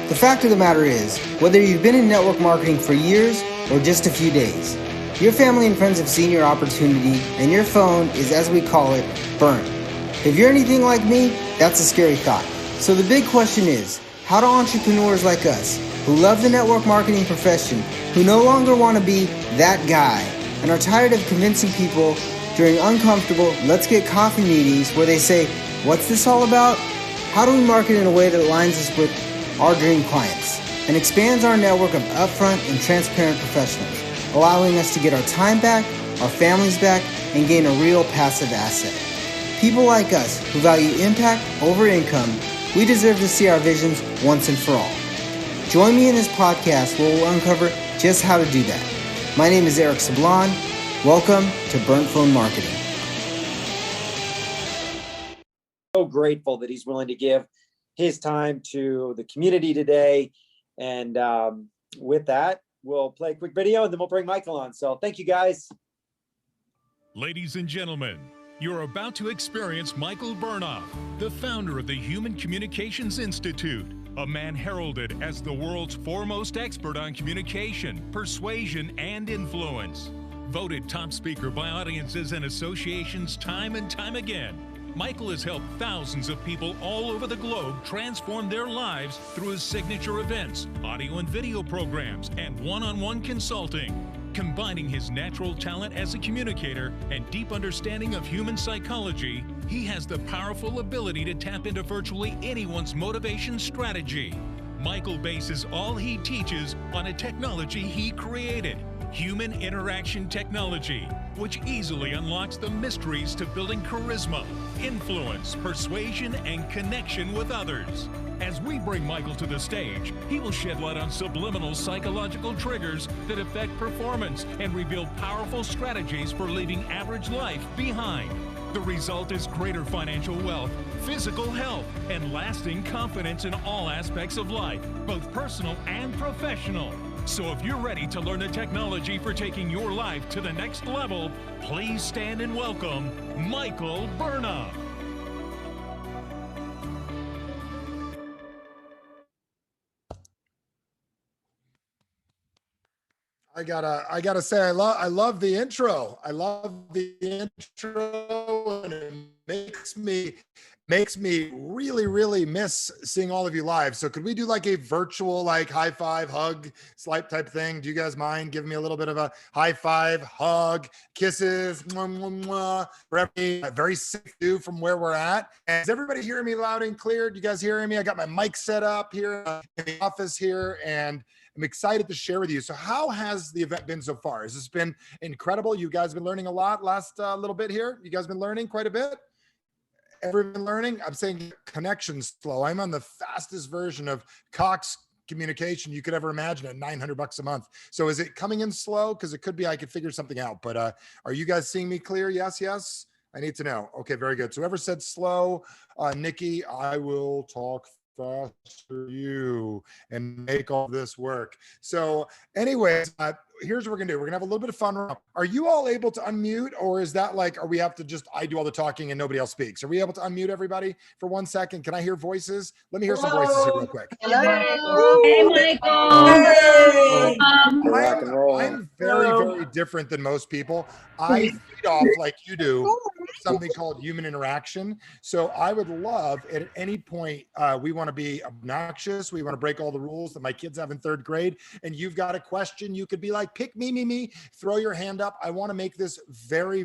The fact of the matter is, whether you've been in network marketing for years or just a few days, your family and friends have seen your opportunity and your phone is, as we call it, burnt. If you're anything like me, that's a scary thought. So the big question is, how do entrepreneurs like us, who love the network marketing profession, who no longer want to be that guy, and are tired of convincing people during uncomfortable let's get coffee meetings where they say, what's this all about? How do we market in a way that aligns us with our dream clients and expands our network of upfront and transparent professionals, allowing us to get our time back, our families back, and gain a real passive asset? People like us who value impact over income, we deserve to see our visions once and for all. Join me in this podcast where we'll uncover just how to do that. My name is Eric Sablon. Welcome to Burnt Phone Marketing. So grateful that he's willing to give his time to the community today. And with that, we'll play a quick video and then we'll bring Michael on. So thank you, guys. Ladies and gentlemen, you're about to experience Micheal Bernoff, the founder of the Human Communications Institute, a man heralded as the world's foremost expert on communication, persuasion, and influence. Voted top speaker by audiences and associations time and time again, Micheal has helped thousands of people all over the globe transform their lives through his signature events, audio and video programs, and one-on-one consulting. Combining his natural talent as a communicator and deep understanding of human psychology, he has the powerful ability to tap into virtually anyone's motivation strategy. Micheal bases all he teaches on a technology he created, human interaction technology, which easily unlocks the mysteries to building charisma, influence, persuasion, and connection with others. As we bring Micheal to the stage, he will shed light on subliminal psychological triggers that affect performance and reveal powerful strategies for leaving average life behind. The result is greater financial wealth, physical health, and lasting confidence in all aspects of life, both personal and professional. So if you're ready to learn the technology for taking your life to the next level, please stand and welcome Micheal Bernoff. I gotta say, I love the intro. I love the intro, and it makes me really miss seeing all of you live. So could we do like a virtual, like high five, hug, swipe type thing? Do you guys mind giving me a little bit of a high five, hug, kisses, mwah, mwah, mwah, for every very sick view from where we're at? And is everybody hearing me loud and clear? Do you guys hearing me? I got my mic set up here in the office here, and I'm excited to share with you. So how has the event been so far? Has this been incredible? You guys been learning a lot last little bit here? You guys been learning quite a bit? Everyone been learning? I'm saying connection's slow. I'm on the fastest version of Cox communication you could ever imagine at $900 a month. So is it coming in slow? Because it could be I could figure something out. But are you guys seeing me clear? Yes. I need to know. Okay, very good. So whoever said slow, Nikki, I will talk faster you and make all this work. So anyways, here's what we're gonna do. We're gonna have a little bit of fun. Are you all able to unmute, or is that like, or we have to just, I do all the talking and nobody else speaks? Are we able to unmute everybody for 1 second? Can I hear voices? Let me hear some voices here real quick. Hello. Hey, Micheal. I'm very different than most people. I feed off, like you do, something called human interaction. So I would love at any point, we want to be obnoxious. We want to break all the rules that my kids have in 3rd grade. And you've got a question. You could be like, pick me, throw your hand up. I want to make this very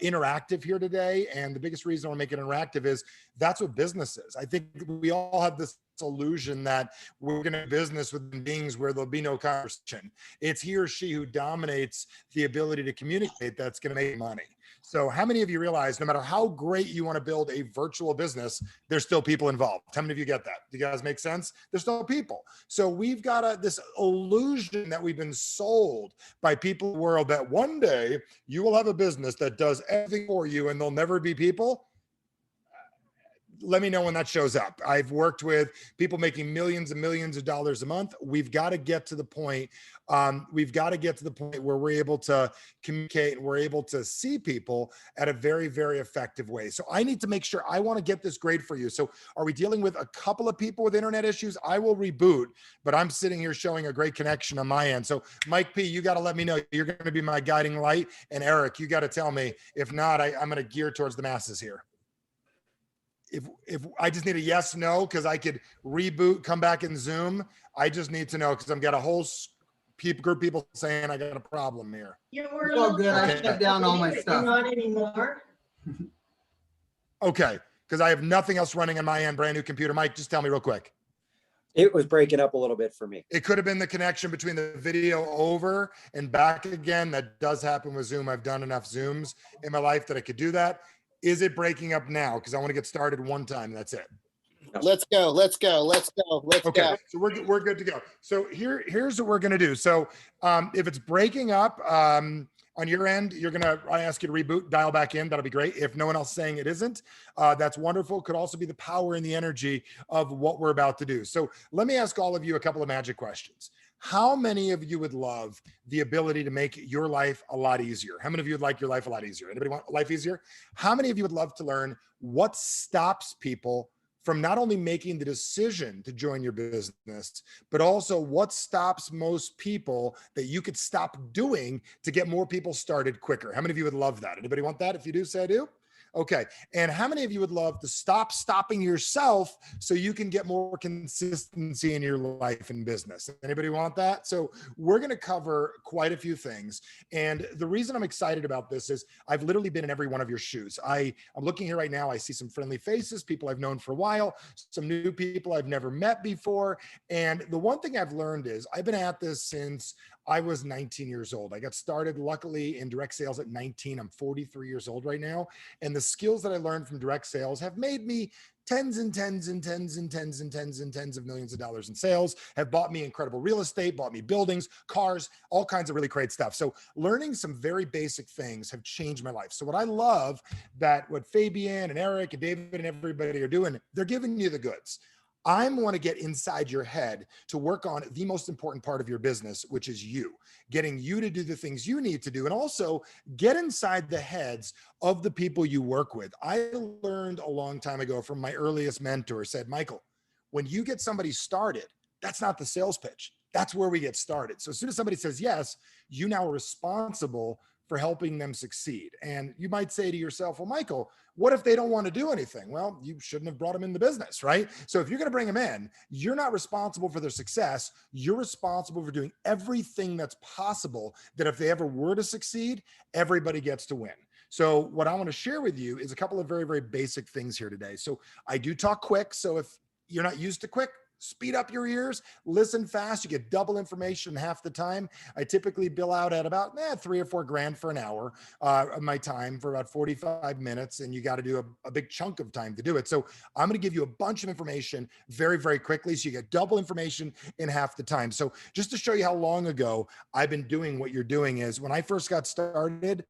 interactive here today. And the biggest reason I want to make it interactive is that's what business is. I think we all have this illusion that we're going to do business with beings where there'll be no conversation. It's he or she who dominates the ability to communicate that's going to make money. So how many of you realize no matter how great you want to build a virtual business, there's still people involved? How many of you get that? Do you guys make sense? There's still people. So we've got this illusion that we've been sold by people in the world that one day you will have a business that does everything for you and there'll never be people. let me know when that shows up. I've worked with people making millions and millions of dollars a month. We've got to get to the point. Where we're able to communicate and we're able to see people at a very, very effective way. So I need to make sure I want to get this grade for you. So are we dealing with a couple of people with internet issues? I will reboot, but I'm sitting here showing a great connection on my end. So Mike P, you got to let me know. You're going to be my guiding light. And Eric, you got to tell me. If not, I'm going to gear towards the masses here. If I just need a yes, no, because I could reboot, come back in Zoom. I just need to know because I've got a whole group of people saying I got a problem here. It's all good. I shut down all my stuff. Not anymore. Okay, because I have nothing else running on my end, brand new computer. Mike, just tell me real quick. It was breaking up a little bit for me. It could have been the connection between the video over and back again. That does happen with Zoom. I've done enough Zooms in my life that I could do that. Is it breaking up now? Because I want to get started one time. That's it. Let's go. Okay, so we're good to go. So here's what we're gonna do. So if it's breaking up on your end, I ask you to reboot, dial back in. That'll be great. If no one else saying it isn't, that's wonderful. Could also be the power and the energy of what we're about to do. So let me ask all of you a couple of magic questions. How many of you would love the ability to make your life a lot easier? How many of you would like your life a lot easier? Anybody want life easier? How many of you would love to learn what stops people from not only making the decision to join your business, but also what stops most people that you could stop doing to get more people started quicker? How many of you would love that? Anybody want that? If you do, say I do. Okay. And how many of you would love to stop stopping yourself so you can get more consistency in your life and business? Anybody want that? So we're going to cover quite a few things. And the reason I'm excited about this is I've literally been in every one of your shoes. I'm looking here right now. I see some friendly faces, people I've known for a while, some new people I've never met before. And the one thing I've learned is I've been at this since I was 19 years old. I got started luckily in direct sales at 19. I'm 43 years old right now. And the skills that I learned from direct sales have made me tens of millions of dollars in sales, have bought me incredible real estate, bought me buildings, cars, all kinds of really great stuff. So learning some very basic things have changed my life. So what I love that what Fabian and Eric and David and everybody are doing, they're giving you the goods. I want to get inside your head to work on the most important part of your business, which is you, getting you to do the things you need to do, and also get inside the heads of the people you work with. I learned a long time ago from my earliest mentor, said, Michael, when you get somebody started, that's not the sales pitch. That's where we get started. So as soon as somebody says yes, you now are responsible for helping them succeed. And you might say to yourself, well, Michael, what if they don't want to do anything? Well, you shouldn't have brought them in the business, right? So if you're going to bring them in, you're not responsible for their success. You're responsible for doing everything that's possible that if they ever were to succeed, everybody gets to win. So what I want to share with you is a couple of very, very basic things here today. So I do talk quick. So if you're not used to quick, speed up your ears, listen fast. You get double information in half the time. I typically bill out at about $3 or $4 grand for an hour of my time for about 45 minutes. And you got to do a big chunk of time to do it. So I'm going to give you a bunch of information very, very quickly. So you get double information in half the time. So just to show you how long ago I've been doing what you're doing is when I first got started,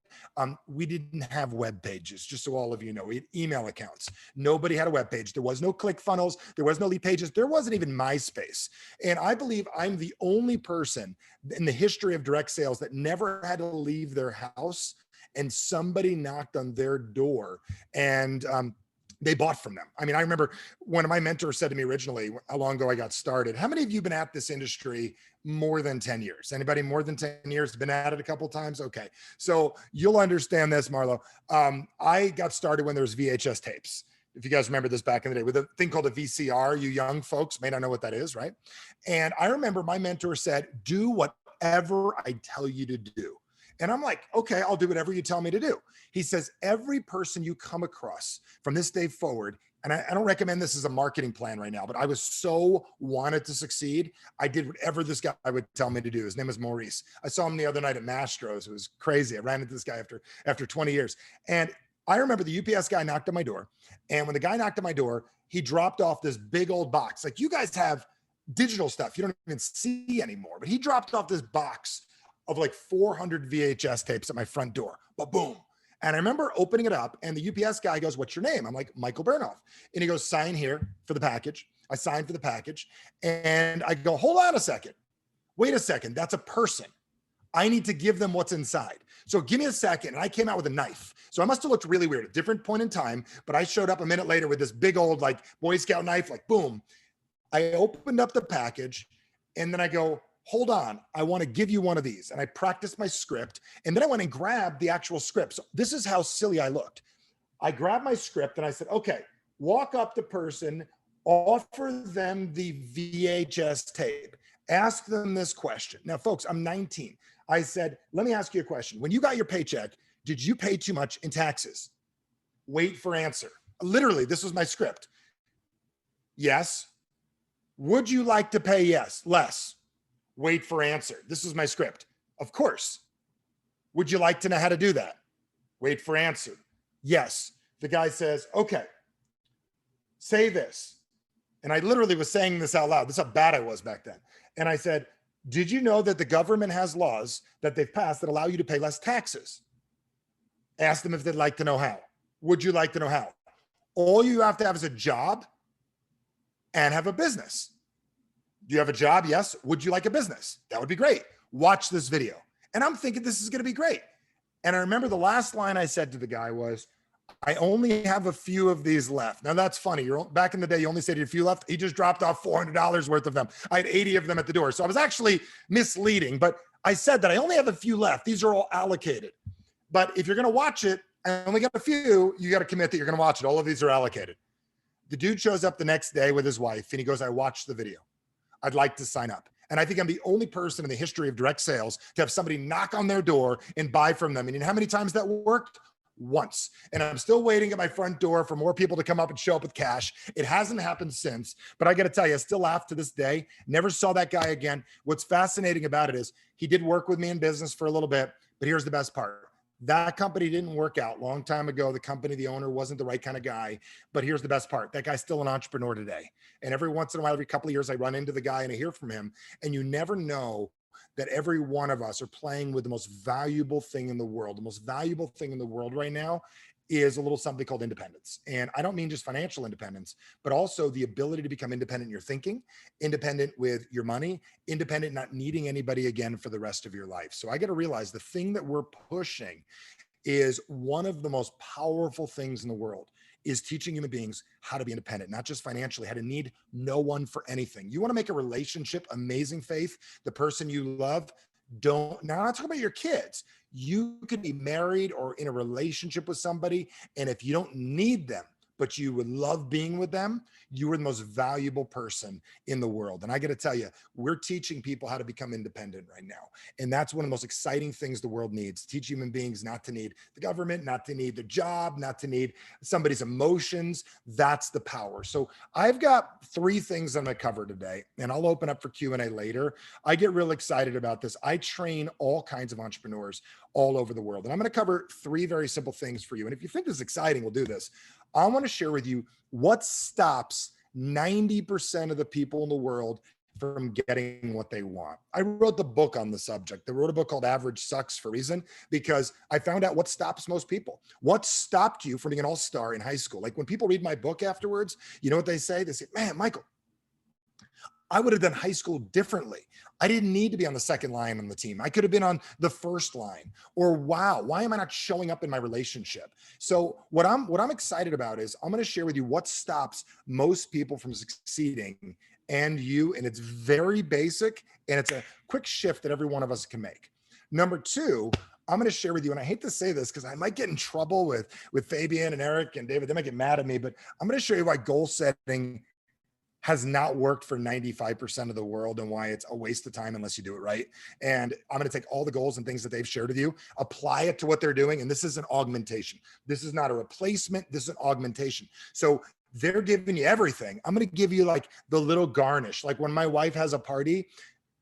we didn't have web pages, just so all of you know. We had email accounts. Nobody had a web page. There was no ClickFunnels. There was no lead pages. There wasn't even MySpace. And I believe I'm the only person in the history of direct sales that never had to leave their house and somebody knocked on their door and they bought from them. I mean, I remember one of my mentors said to me originally, how long ago I got started, how many of you have been at this industry more than 10 years? Anybody more than 10 years been at it a couple of times? Okay. So you'll understand this, Marlo. I got started when there was VHS tapes. If you guys remember this back in the day, with a thing called a VCR, you young folks may not know what that is, right? And I remember my mentor said, do whatever I tell you to do. And I'm like, okay, I'll do whatever you tell me to do. He says, every person you come across from this day forward, and I don't recommend this as a marketing plan right now, but I was so wanted to succeed. I did whatever this guy would tell me to do. His name is Maurice. I saw him the other night at Mastro's. It was crazy. I ran into this guy after 20 years. And I remember the UPS guy knocked on my door. And when the guy knocked on my door, he dropped off this big old box. Like, you guys have digital stuff you don't even see anymore. But he dropped off this box of like 400 VHS tapes at my front door. But boom. And I remember opening it up and the UPS guy goes, "What's your name?" I'm like, "Micheal Bernoff." And he goes, "Sign here for the package." I signed for the package and I go, "Hold on a second. Wait a second. That's a person. I need to give them what's inside. So give me a second." And I came out with a knife. So I must have looked really weird at a different point in time, but I showed up a minute later with this big old like Boy Scout knife, like boom. I opened up the package and then I go, "Hold on, I want to give you one of these." And I practiced my script. And then I went and grabbed the actual script. So this is how silly I looked. I grabbed my script and I said, "Okay, walk up to person, offer them the VHS tape, ask them this question." Now, folks, I'm 19. I said, "Let me ask you a question. When you got your paycheck, did you pay too much in taxes?" Wait for answer. Literally, this was my script. Yes. Would you like to pay less? Wait for answer. This is my script. Of course. Would you like to know how to do that? Wait for answer. Yes. The guy says, "Okay, say this." And I literally was saying this out loud. This is how bad I was back then. And I said, "Did you know that the government has laws that they've passed that allow you to pay less taxes?" Ask them if they'd like to know how. Would you like to know how? All you have to have is a job and have a business. Do you have a job? Yes. Would you like a business? That would be great. Watch this video. And I'm thinking this is going to be great. And I remember the last line I said to the guy was, "I only have a few of these left." Now that's funny. Back in the day, you only said a few left. He just dropped off $400 worth of them. I had 80 of them at the door. So I was actually misleading, but I said that I only have a few left. These are all allocated. But if you're going to watch it, I only got a few, you got to commit that you're going to watch it. All of these are allocated. The dude shows up the next day with his wife and he goes, "I watched the video. I'd like to sign up." And I think I'm the only person in the history of direct sales to have somebody knock on their door and buy from them. And you know how many times that worked? Once. And I'm still waiting at my front door for more people to come up and show up with cash. It hasn't happened since, but I got to tell you, I still laugh to this day. Never saw that guy again. What's fascinating about it is he did work with me in business for a little bit, but here's the best part. That company didn't work out long time ago. The company, the owner wasn't the right kind of guy, but here's the best part. That guy's still an entrepreneur today. And every once in a while, every couple of years, I run into the guy and I hear from him, and you never know that every one of us are playing with the most valuable thing in the world. The most valuable thing in the world right now is a little something called independence. And I don't mean just financial independence, but also the ability to become independent in your thinking, independent with your money, independent, not needing anybody again for the rest of your life. So I got to realize the thing that we're pushing is one of the most powerful things in the world, is teaching human beings how to be independent, not just financially, how to need no one for anything. You want to make a relationship amazing, Faith, the person you love, now I'm not talking about your kids. You could be married or in a relationship with somebody, and if you don't need them, but you would love being with them, you are the most valuable person in the world. And I got to tell you, we're teaching people how to become independent right now. And that's one of the most exciting things the world needs. Teach human beings not to need the government, not to need the job, not to need somebody's emotions. That's the power. So I've got 3 things I'm going to cover today, and I'll open up for Q&A later. I get real excited about this. I train all kinds of entrepreneurs all over the world. And I'm going to cover 3 very simple things for you. And if you think this is exciting, we'll do this. I want to share with you what stops 90% of the people in the world from getting what they want. I wrote the book on the subject. I wrote a book called Average Sucks for a reason, because I found out what stops most people. What stopped you from being an all-star in high school? Like when people read my book afterwards, you know what they say? They say, "Man, Michael, I would have done high school differently. I didn't need to be on the second line on the team. I could have been on the first line." Or, "Wow, why am I not showing up in my relationship?" So what I'm excited about is I'm going to share with you what stops most people from succeeding, and you, and it's very basic, and it's a quick shift that every one of us can make. Number 2, I'm going to share with you, and I hate to say this because I might get in trouble with Fabian and Eric and David. They might get mad at me, but I'm going to show you why goal setting has not worked for 95% of the world and why it's a waste of time unless you do it right. And I'm going to take all the goals and things that they've shared with you, apply it to what they're doing. And this is an augmentation. This is not a replacement. This is an augmentation. So they're giving you everything. I'm going to give you like the little garnish. Like when my wife has a party,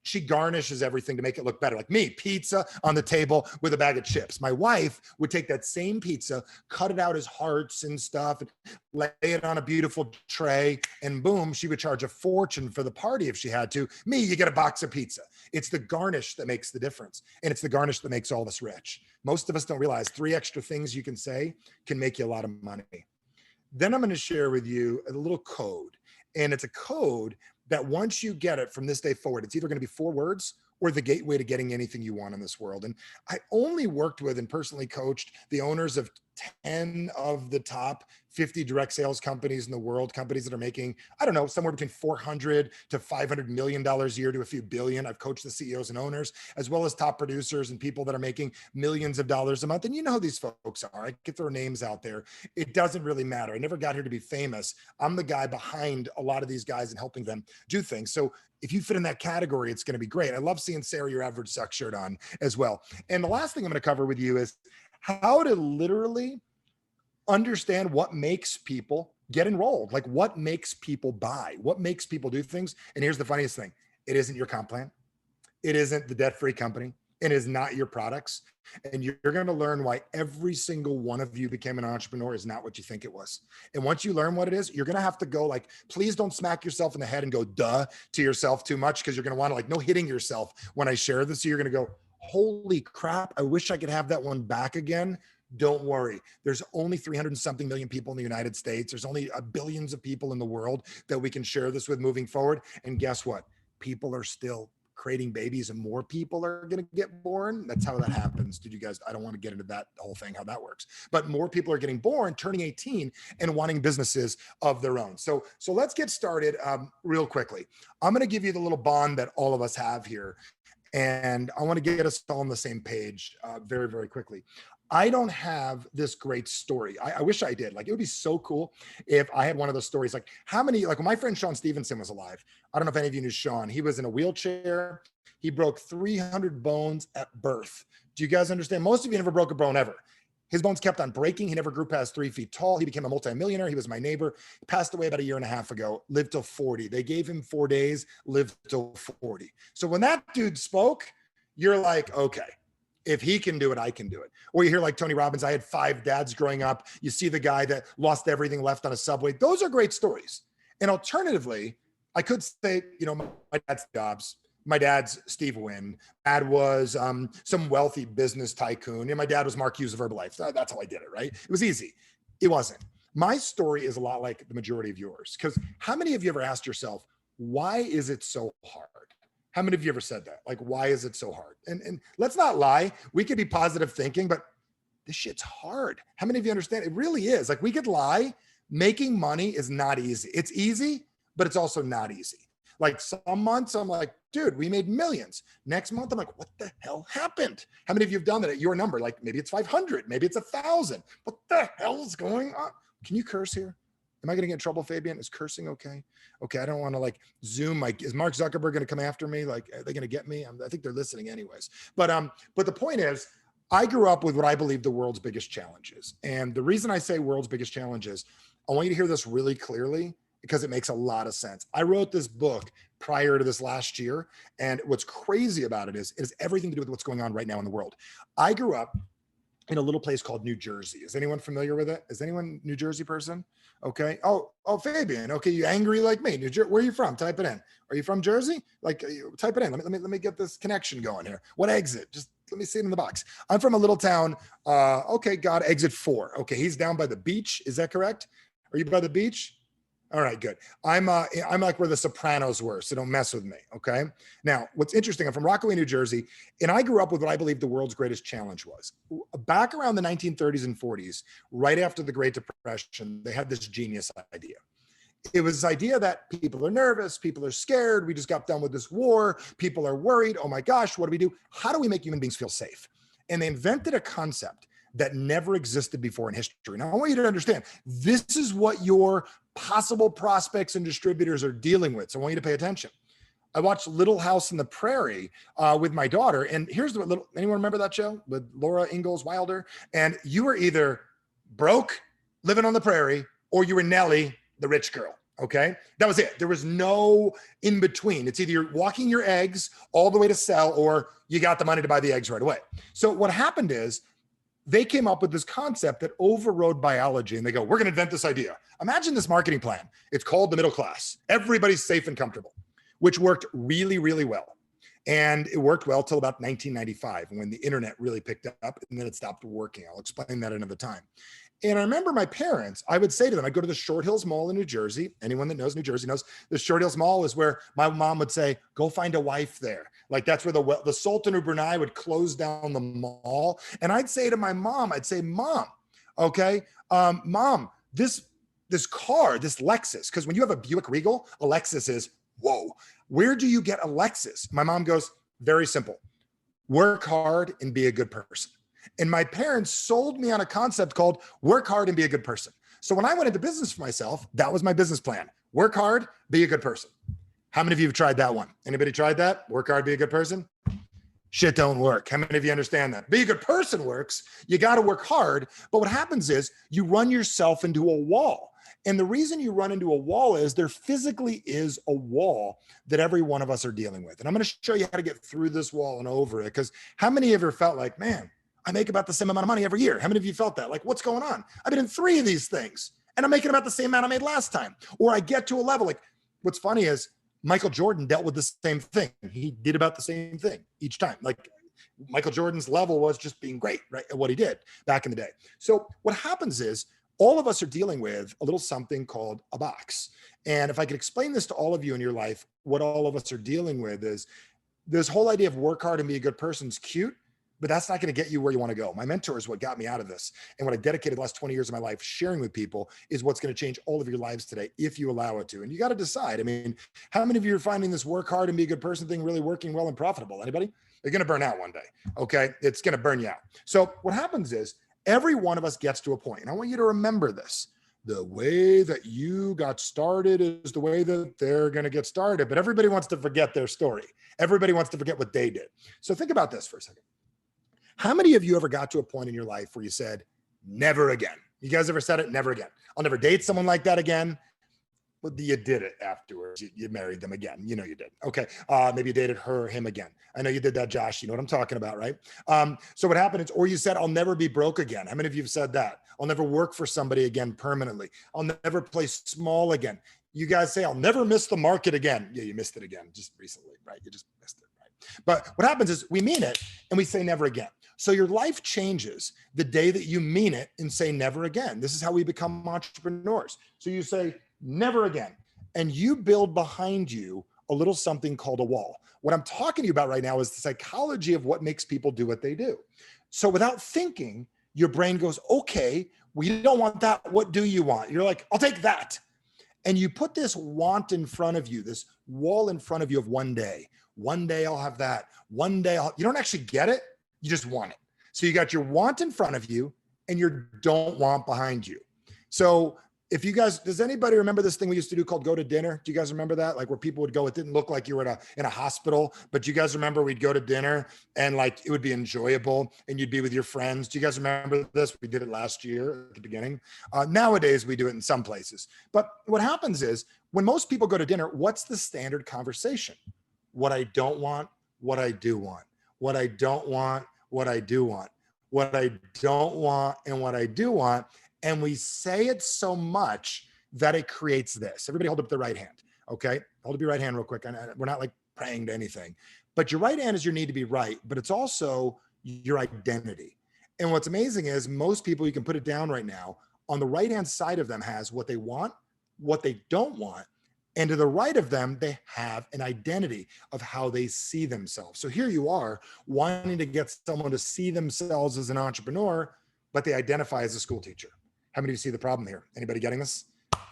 she garnishes everything to make it look better. Like me, pizza on the table with a bag of chips. My wife would take that same pizza, cut it out as hearts and stuff, and lay it on a beautiful tray, and boom, she would charge a fortune for the party if she had to. Me, you get a box of pizza. It's the garnish that makes the difference. And it's the garnish that makes all of us rich. Most of us don't realize 3 extra things you can say can make you a lot of money. Then I'm going to share with you a little code. And it's a code that once you get it from this day forward, it's either going to be 4 words or the gateway to getting anything you want in this world. And I only worked with and personally coached the owners of 10 of the top 50 direct sales companies in the world, companies that are making, I don't know, somewhere between $400 to $500 million a year to a few billion. I've coached the CEOs and owners, as well as top producers and people that are making millions of dollars a month. And you know who these folks are. I get their names out there. It doesn't really matter. I never got here to be famous. I'm the guy behind a lot of these guys and helping them do things. So if you fit in that category, it's going to be great. I love seeing Sarah, your average suck shirt on as well. And the last thing I'm going to cover with you is how to literally understand what makes people get enrolled, like what makes people buy, what makes people do things. And here's the funniest thing. It isn't your comp plan. It isn't the debt-free company. It is not your products. And you're going to learn why every single one of you became an entrepreneur is not what you think it was. And once you learn what it is, you're going to have to go like, please don't smack yourself in the head and go duh to yourself too much, because you're going to want to like no hitting yourself when I share this. So you're going to go, holy crap, I wish I could have that one back again. Don't worry. There's only 300 and something million people in the United States. There's only billions of people in the world that we can share this with moving forward. And guess what? People are still creating babies and more people are going to get born. That's how that happens. Did you guys, I don't want to get into that whole thing, how that works, but more people are getting born, turning 18 and wanting businesses of their own. So let's get started real quickly. I'm going to give you the little bond that all of us have here. And I want to get us all on the same page very, very quickly. I don't have this great story. I wish I did. Like, it would be so cool if I had one of those stories. Like, how many, like when my friend Sean Stevenson was alive, I don't know if any of you knew Sean. He was in a wheelchair. He broke 300 bones at birth. Do you guys understand? Most of you never broke a bone ever. His bones kept on breaking. He never grew past 3 feet tall. He became a multimillionaire. He was my neighbor. He passed away about 1.5 years ago, lived till 40. They gave him 4 days, lived till 40. So when that dude spoke, you're like, okay, if he can do it, I can do it. Or you hear like Tony Robbins, I had 5 dads growing up. You see the guy that lost everything left on a subway. Those are great stories. And alternatively, I could say, you know, my dad's Jobs. My dad's Steve Wynn. Dad was some wealthy business tycoon. And my dad was Mark Hughes of Herbalife. That's how I did it, right? It was easy. It wasn't. My story is a lot like the majority of yours. Because how many of you ever asked yourself, why is it so hard? How many of you ever said that? Like, why is it so hard? And let's not lie. We could be positive thinking, but this shit's hard. How many of you understand? It really is. Like, we could lie. Making money is not easy. It's easy, but it's also not easy. Like, some months I'm like, dude, we made millions. Next month, I'm like, what the hell happened? How many of you have done that at your number? Like, maybe it's 500, maybe it's 1,000. What the hell is going on? Can you curse here? Am I going to get in trouble, Fabian? Is cursing okay? Okay, I don't want to like Zoom. Like, is Mark Zuckerberg going to come after me? Like, are they going to get me? I think they're listening anyways. But the point is, I grew up with what I believe the world's biggest challenges. And the reason I say world's biggest challenges, I want you to hear this really clearly because it makes a lot of sense. I wrote this book prior to this last year. And what's crazy about it is everything to do with what's going on right now in the world. I grew up in a little place called New Jersey. Is anyone familiar with it? Is anyone New Jersey person? Okay. Oh, Fabian. Okay. You angry like me. Where are you from? Type it in. Are you from Jersey? Like, type it in. Let me get this connection going here. What exit? Just let me see it in the box. I'm from a little town. Okay. God, exit 4. Okay. He's down by the beach. Is that correct? Are you by the beach? All right, good. I'm like where the Sopranos were, so don't mess with me, okay? Now, what's interesting, I'm from Rockaway, New Jersey, and I grew up with what I believe the world's greatest challenge was. Back around the 1930s and 40s, right after the Great Depression, they had this genius idea. It was this idea that people are nervous, people are scared, we just got done with this war, people are worried, oh my gosh, what do we do? How do we make human beings feel safe? And they invented a concept that never existed before in history. Now, I want you to understand, this is what your possible prospects and distributors are dealing with. So I want you to pay attention. I watched Little House on the Prairie with my daughter. And here's what anyone remember that show with Laura Ingalls Wilder? And you were either broke, living on the prairie, or you were Nellie, the rich girl. Okay. That was it. There was no in between. It's either you're walking your eggs all the way to sell, or you got the money to buy the eggs right away. So what happened is they came up with this concept that overrode biology, and they go, we're going to invent this idea. Imagine this marketing plan. It's called the middle class. Everybody's safe and comfortable, which worked really, really well. And it worked well till about 1995 when the internet really picked up, and then it stopped working. I'll explain that another time. And I remember my parents, I would say to them, I'd go to the Short Hills Mall in New Jersey. Anyone that knows New Jersey knows the Short Hills Mall is where my mom would say, go find a wife there. Like that's where the Sultan of Brunei would close down the mall. And I'd say to my mom, I'd say, Mom, okay, Mom, this car, this Lexus, because when you have a Buick Regal, a Lexus is, whoa, where do you get a Lexus? My mom goes, very simple, work hard and be a good person. And my parents sold me on a concept called work hard and be a good person. So when I went into business for myself, that was my business plan. Work hard, be a good person. How many of you have tried that one? Anybody tried that? Work hard, be a good person? Shit don't work. How many of you understand that? Be a good person works. You got to work hard. But what happens is you run yourself into a wall. And the reason you run into a wall is there physically is a wall that every one of us are dealing with. And I'm going to show you how to get through this wall and over it. Because how many of you ever felt like, man, I make about the same amount of money every year? How many of you felt that? Like, what's going on? I've been in 3 of these things and I'm making about the same amount I made last time. Or I get to a level, like what's funny is Michael Jordan dealt with the same thing. He did about the same thing each time. Like Michael Jordan's level was just being great, right? At what he did back in the day. So what happens is all of us are dealing with a little something called a box. And if I could explain this to all of you in your life, what all of us are dealing with is this whole idea of work hard and be a good person is cute, but that's not going to get you where you want to go. My mentor is what got me out of this. And what I dedicated the last 20 years of my life sharing with people is what's going to change all of your lives today, if you allow it to. And you got to decide. I mean, how many of you are finding this work hard and be a good person thing really working well and profitable? Anybody? You're going to burn out one day. Okay. It's going to burn you out. So what happens is every one of us gets to a point, and I want you to remember this. The way that you got started is the way that they're going to get started, but everybody wants to forget their story. Everybody wants to forget what they did. So think about this for a second. How many of you ever got to a point in your life where you said, never again? You guys ever said it? Never again. I'll never date someone like that again. Well, you did it afterwards. You married them again. You know you did. Okay. Maybe you dated her or him again. I know you did that, Josh. You know what I'm talking about, right? So what happened is, or you said, I'll never be broke again. How many of you have said that? I'll never work for somebody again permanently. I'll never play small again. You guys say, I'll never miss the market again. Yeah, you missed it again just recently, right? You just missed it, right? But what happens is we mean it and we say never again. So your life changes the day that you mean it and say never again. This is how we become entrepreneurs. So you say never again, and you build behind you a little something called a wall. What I'm talking to you about right now is the psychology of what makes people do what they do. So without thinking, your brain goes, okay, we don't want that. What do you want? You're like, I'll take that. And you put this want in front of you, this wall in front of you of one day. One day I'll have that. One day you don't actually get it. You just want it. So you got your want in front of you and your don't want behind you. So if you guys, does anybody remember this thing we used to do called go to dinner? Do you guys remember that? Like where people would go, it didn't look like you were in a hospital, but you guys remember we'd go to dinner and like it would be enjoyable and you'd be with your friends. Do you guys remember this? We did it last year at the beginning. Nowadays we do it in some places. But what happens is when most people go to dinner, what's the standard conversation? What I don't want, what I do want. What I don't want, what I do want. What I don't want and what I do want. And we say it so much that it creates this. Everybody hold up their right hand, okay? Hold up your right hand real quick. We're not like praying to anything, but your right hand is your need to be right, but it's also your identity. And what's amazing is most people, you can put it down right now, on the right-hand side of them has what they want, what they don't want, and to the right of them, they have an identity of how they see themselves. So here you are wanting to get someone to see themselves as an entrepreneur, but they identify as a school teacher. How many of you see the problem here? Anybody getting this?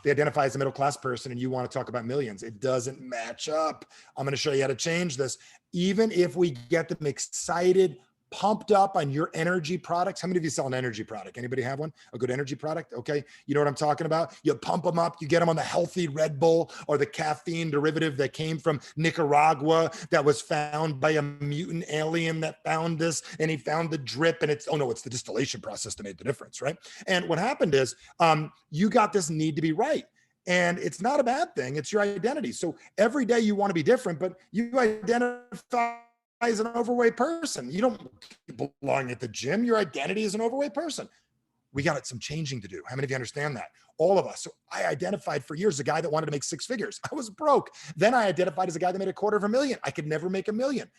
They identify as a middle-class person and you want to talk about millions. It doesn't match up. I'm going to show you how to change this. Even if we get them excited, pumped up on your energy products. How many of you sell an energy product? Anybody have one? A good energy product? Okay. You know what I'm talking about? You pump them up, you get them on the healthy Red Bull or the caffeine derivative that came from Nicaragua that was found by a mutant alien that found this and he found the drip and it's, oh no, it's the distillation process that made the difference, right? And what happened is you got this need to be right. And it's not a bad thing. It's your identity. So every day you want to be different, but you identify as an overweight person. You don't belong at the gym. Your identity is an overweight person. We got some changing to do. How many of you understand that? All of us. So I identified for years as a guy that wanted to make 6 figures. I was broke. Then I identified as a guy that made $250,000. I could never make $1 million.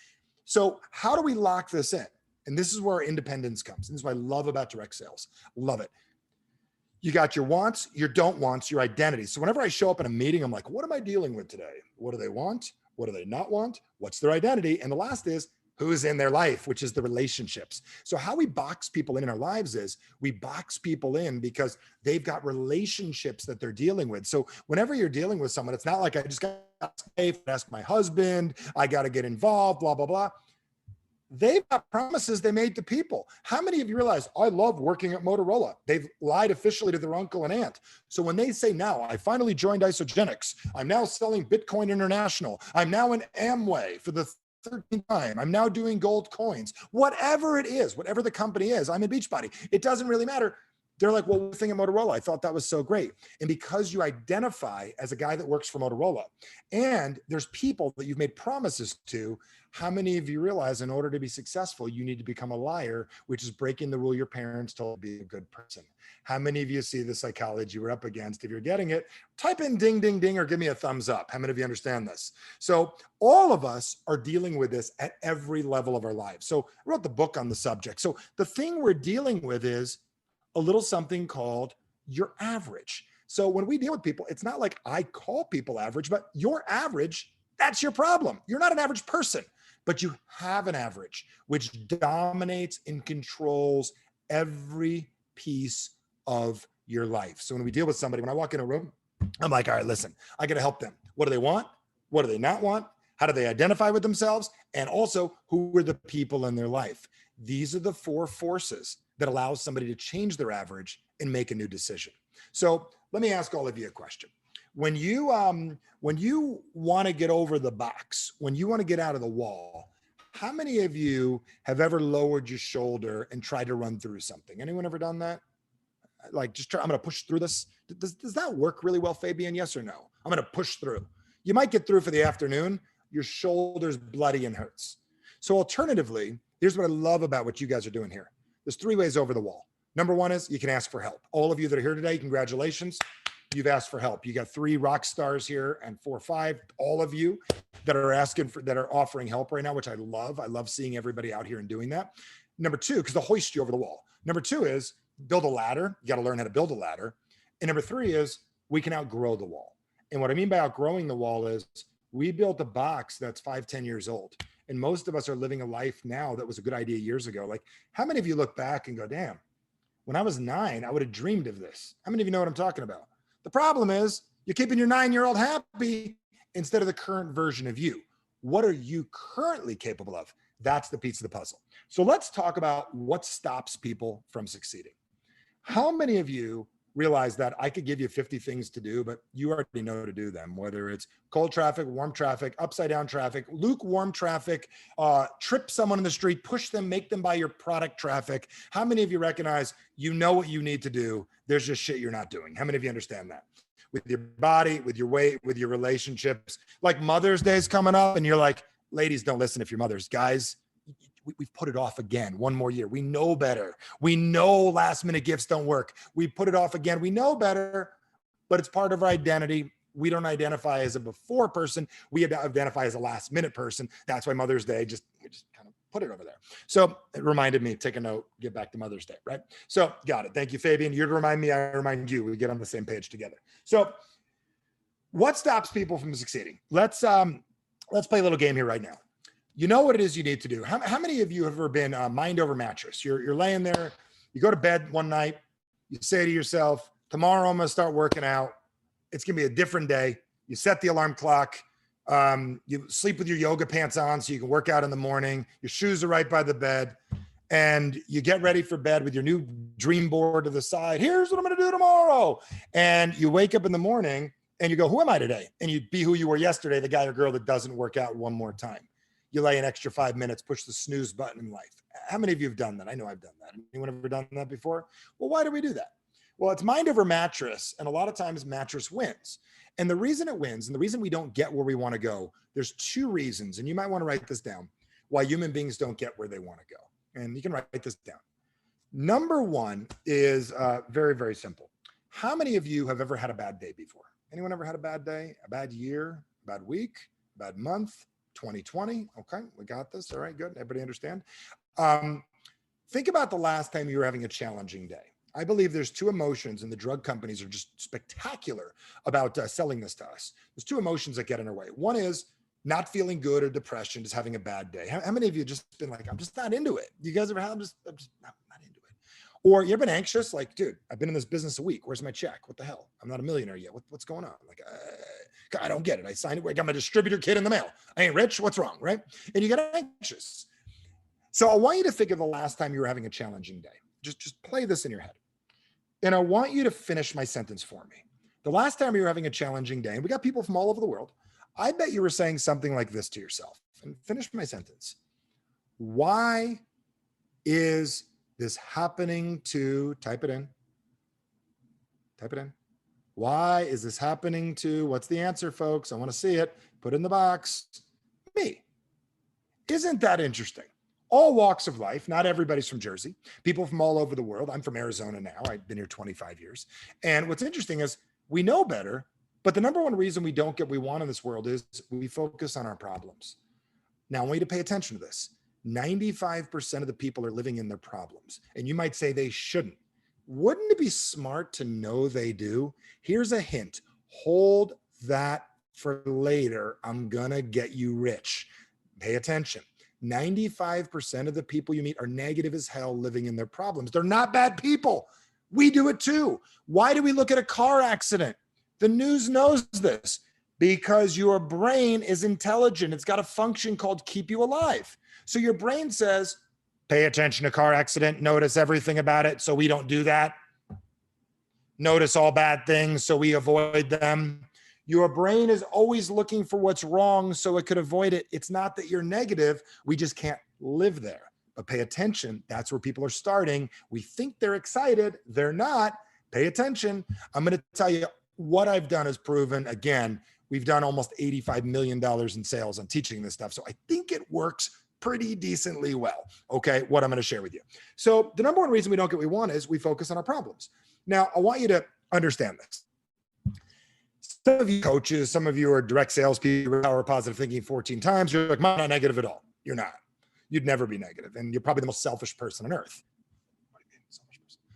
So how do we lock this in? And this is where independence comes. And this is what I love about direct sales. Love it. You got your wants, your don't wants, your identity. So whenever I show up in a meeting, I'm like, what am I dealing with today? What do they want? What do they not want? What's their identity? And the last is, who's in their life, which is the relationships. So how we box people in our lives is we box people in because they've got relationships that they're dealing with. So whenever you're dealing with someone, it's not like I just got to ask my husband, I got to get involved, blah, blah, blah. They've got promises they made to people. How many of you realize I love working at Motorola? They've lied officially to their uncle and aunt. So when they say now, I finally joined Isogenics, I'm now selling Bitcoin International, I'm now in Amway for the 13th time, I'm now doing gold coins, whatever it is, whatever the company is, I'm in Beachbody. It doesn't really matter. They're like, well, one thing at Motorola, I thought that was so great. And because you identify as a guy that works for Motorola, and there's people that you've made promises to, how many of you realize in order to be successful, you need to become a liar, which is breaking the rule your parents told you to be a good person? How many of you see the psychology we're up against? If you're getting it, type in ding, ding, ding, or give me a thumbs up. How many of you understand this? So all of us are dealing with this at every level of our lives. So I wrote the book on the subject. So the thing we're dealing with is a little something called your average. So when we deal with people, it's not like I call people average, but your average, that's your problem. You're not an average person, but you have an average, which dominates and controls every piece of your life. So when we deal with somebody, when I walk in a room, I'm like, all right, listen, I got to help them. What do they want? What do they not want? How do they identify with themselves? And also, who are the people in their life? These are the 4 forces that allows somebody to change their average and make a new decision. So let me ask all of you a question. When you want to get over the box, when you want to get out of the wall, how many of you have ever lowered your shoulder and tried to run through something? Anyone ever done that? Like, just try, I'm going to push through this. Does that work really well, Fabian? Yes or no? I'm going to push through. You might get through for the afternoon. Your shoulder's bloody and hurts. So alternatively, here's what I love about what you guys are doing here. There's 3 ways over the wall. Number 1 is you can ask for help. All of you that are here today, congratulations. You've asked for help. You got 3 rock stars here and 4 or 5, all of you that are asking for, that are offering help right now, which I love. I love seeing everybody out here and doing that. Number 2, because they'll hoist you over the wall. Number 2 is build a ladder. You got to learn how to build a ladder. And number 3 is we can outgrow the wall. And what I mean by outgrowing the wall is we built a box that's 5, 10 years old. And most of us are living a life now that was a good idea years ago. Like, how many of you look back and go, damn, when I was 9, I would have dreamed of this? How many of you know what I'm talking about? The problem is you're keeping your 9-year-old happy instead of the current version of you. What are you currently capable of? That's the piece of the puzzle. So let's talk about what stops people from succeeding. How many of you realize that I could give you 50 things to do, but you already know to do them, whether it's cold traffic, warm traffic, upside down traffic, lukewarm traffic, trip someone in the street, push them, make them buy your product traffic. How many of you recognize you know what you need to do? There's just shit you're not doing. How many of you understand that? With your body, with your weight, with your relationships, like Mother's Day is coming up and you're like, ladies, don't listen if you're mothers. Guys, we've put it off again. 1 more year. We know better. We know last minute gifts don't work. We put it off again. We know better, but it's part of our identity. We don't identify as a before person. We identify as a last minute person. That's why Mother's Day, we just kind of put it over there. So it reminded me, take a note, get back to Mother's Day, right? So got it. Thank you, Fabian. You're to remind me, I remind you, we get on the same page together. So what stops people from succeeding? Let's play a little game here right now. You know what it is you need to do. How many of you have ever been mind over mattress? You're laying there, you go to bed one night, you say to yourself, tomorrow I'm going to start working out. It's going to be a different day. You set the alarm clock. You sleep with your yoga pants on so you can work out in the morning. Your shoes are right by the bed. And you get ready for bed with your new dream board to the side. Here's what I'm going to do tomorrow. And you wake up in the morning and you go, who am I today? And you be who you were yesterday, the guy or girl that doesn't work out one more time. You lay an extra 5 minutes, push the snooze button in life. How many of you have done that? I know I've done that. Anyone ever done that before? Well, why do we do that? Well, it's mind over mattress. And a lot of times mattress wins. And the reason it wins and the reason we don't get where we want to go, there's two reasons. And you might want to write this down, why human beings don't get where they want to go. And you can write this down. Number one is very, very simple. How many of you have ever had a bad day before? Anyone ever had a bad day, a bad year, a bad week, a bad month? 2020. Okay, we got this. All right, good. Everybody understand? Think about the last time you were having a challenging day. I believe there's two emotions, and the drug companies are just spectacular about selling this to us. There's two emotions that get in our way. One is not feeling good or depression, just having a bad day. How many of you just been like, I'm just not into it? You guys ever had, I'm just not into it. Or you've been anxious, like, dude, I've been in this business a week. Where's my check? What the hell? I'm not a millionaire yet. What's going on? Like, I don't get it. I signed it. I got my distributor kit in the mail. I ain't rich. What's wrong, right? And you get anxious. So I want you to think of the last time you were having a challenging day. Just play this in your head. And I want you to finish my sentence for me. The last time you were having a challenging day, and we got people from all over the world, I bet you were saying something like this to yourself. And finish my sentence. Why is this happening to, type it in. Why is this happening to, what's the answer, folks? I want to see it. Put it in the box. Me. Isn't that interesting? All walks of life, not everybody's from Jersey, people from all over the world. I'm from Arizona now. I've been here 25 years. And what's interesting is we know better, but the number one reason we don't get what we want in this world is we focus on our problems. Now, I want you to pay attention to this. 95% of the people are living in their problems. And you might say they shouldn't. Wouldn't it be smart to know they do? Here's a hint. Hold that for later. I'm gonna get you rich. Pay attention. 95% of the people you meet are negative as hell living in their problems. They're not bad people. We do it too. Why do we look at a car accident? The news knows this because your brain is intelligent. It's got a function called keep you alive. So your brain says, pay attention to car accident, notice everything about it so we don't do that. Notice all bad things so we avoid them. Your brain is always looking for what's wrong so it could avoid it. It's not that you're negative, we just can't live there. But pay attention, that's where people are starting. We think they're excited, they're not. Pay attention. I'm gonna tell you what I've done is proven, again, we've done almost $85 million in sales on teaching this stuff. So I think it works pretty decently well. Okay, what I'm going to share with you. So the number one reason we don't get what we want is we focus on our problems. Now, I want you to understand this. Some of you coaches, some of you are direct salespeople, power positive thinking 14 times. You're like, I'm not negative at all. You're not. You'd never be negative. And you're probably the most selfish person on earth.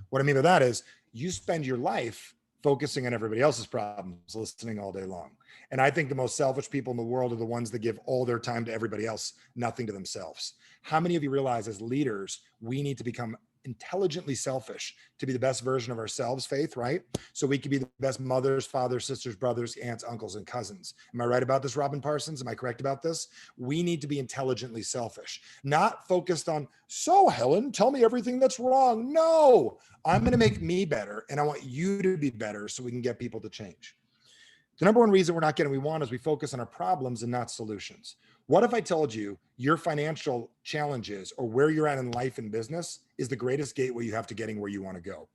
What I mean by that is you spend your life focusing on everybody else's problems, listening all day long. And I think the most selfish people in the world are the ones that give all their time to everybody else, nothing to themselves. How many of you realize as leaders, we need to become intelligently selfish to be the best version of ourselves, Faith, right? So we can be the best mothers, fathers, sisters, brothers, aunts, uncles, and cousins. Am I right about this, Robin Parsons? Am I correct about this? We need to be intelligently selfish, not focused on, so Helen, tell me everything that's wrong. No, I'm going to make me better. And I want you to be better so we can get people to change. The number one reason we're not getting what we want is we focus on our problems and not solutions. What if I told you your financial challenges or where you're at in life and business is the greatest gateway you have to getting where you want to go?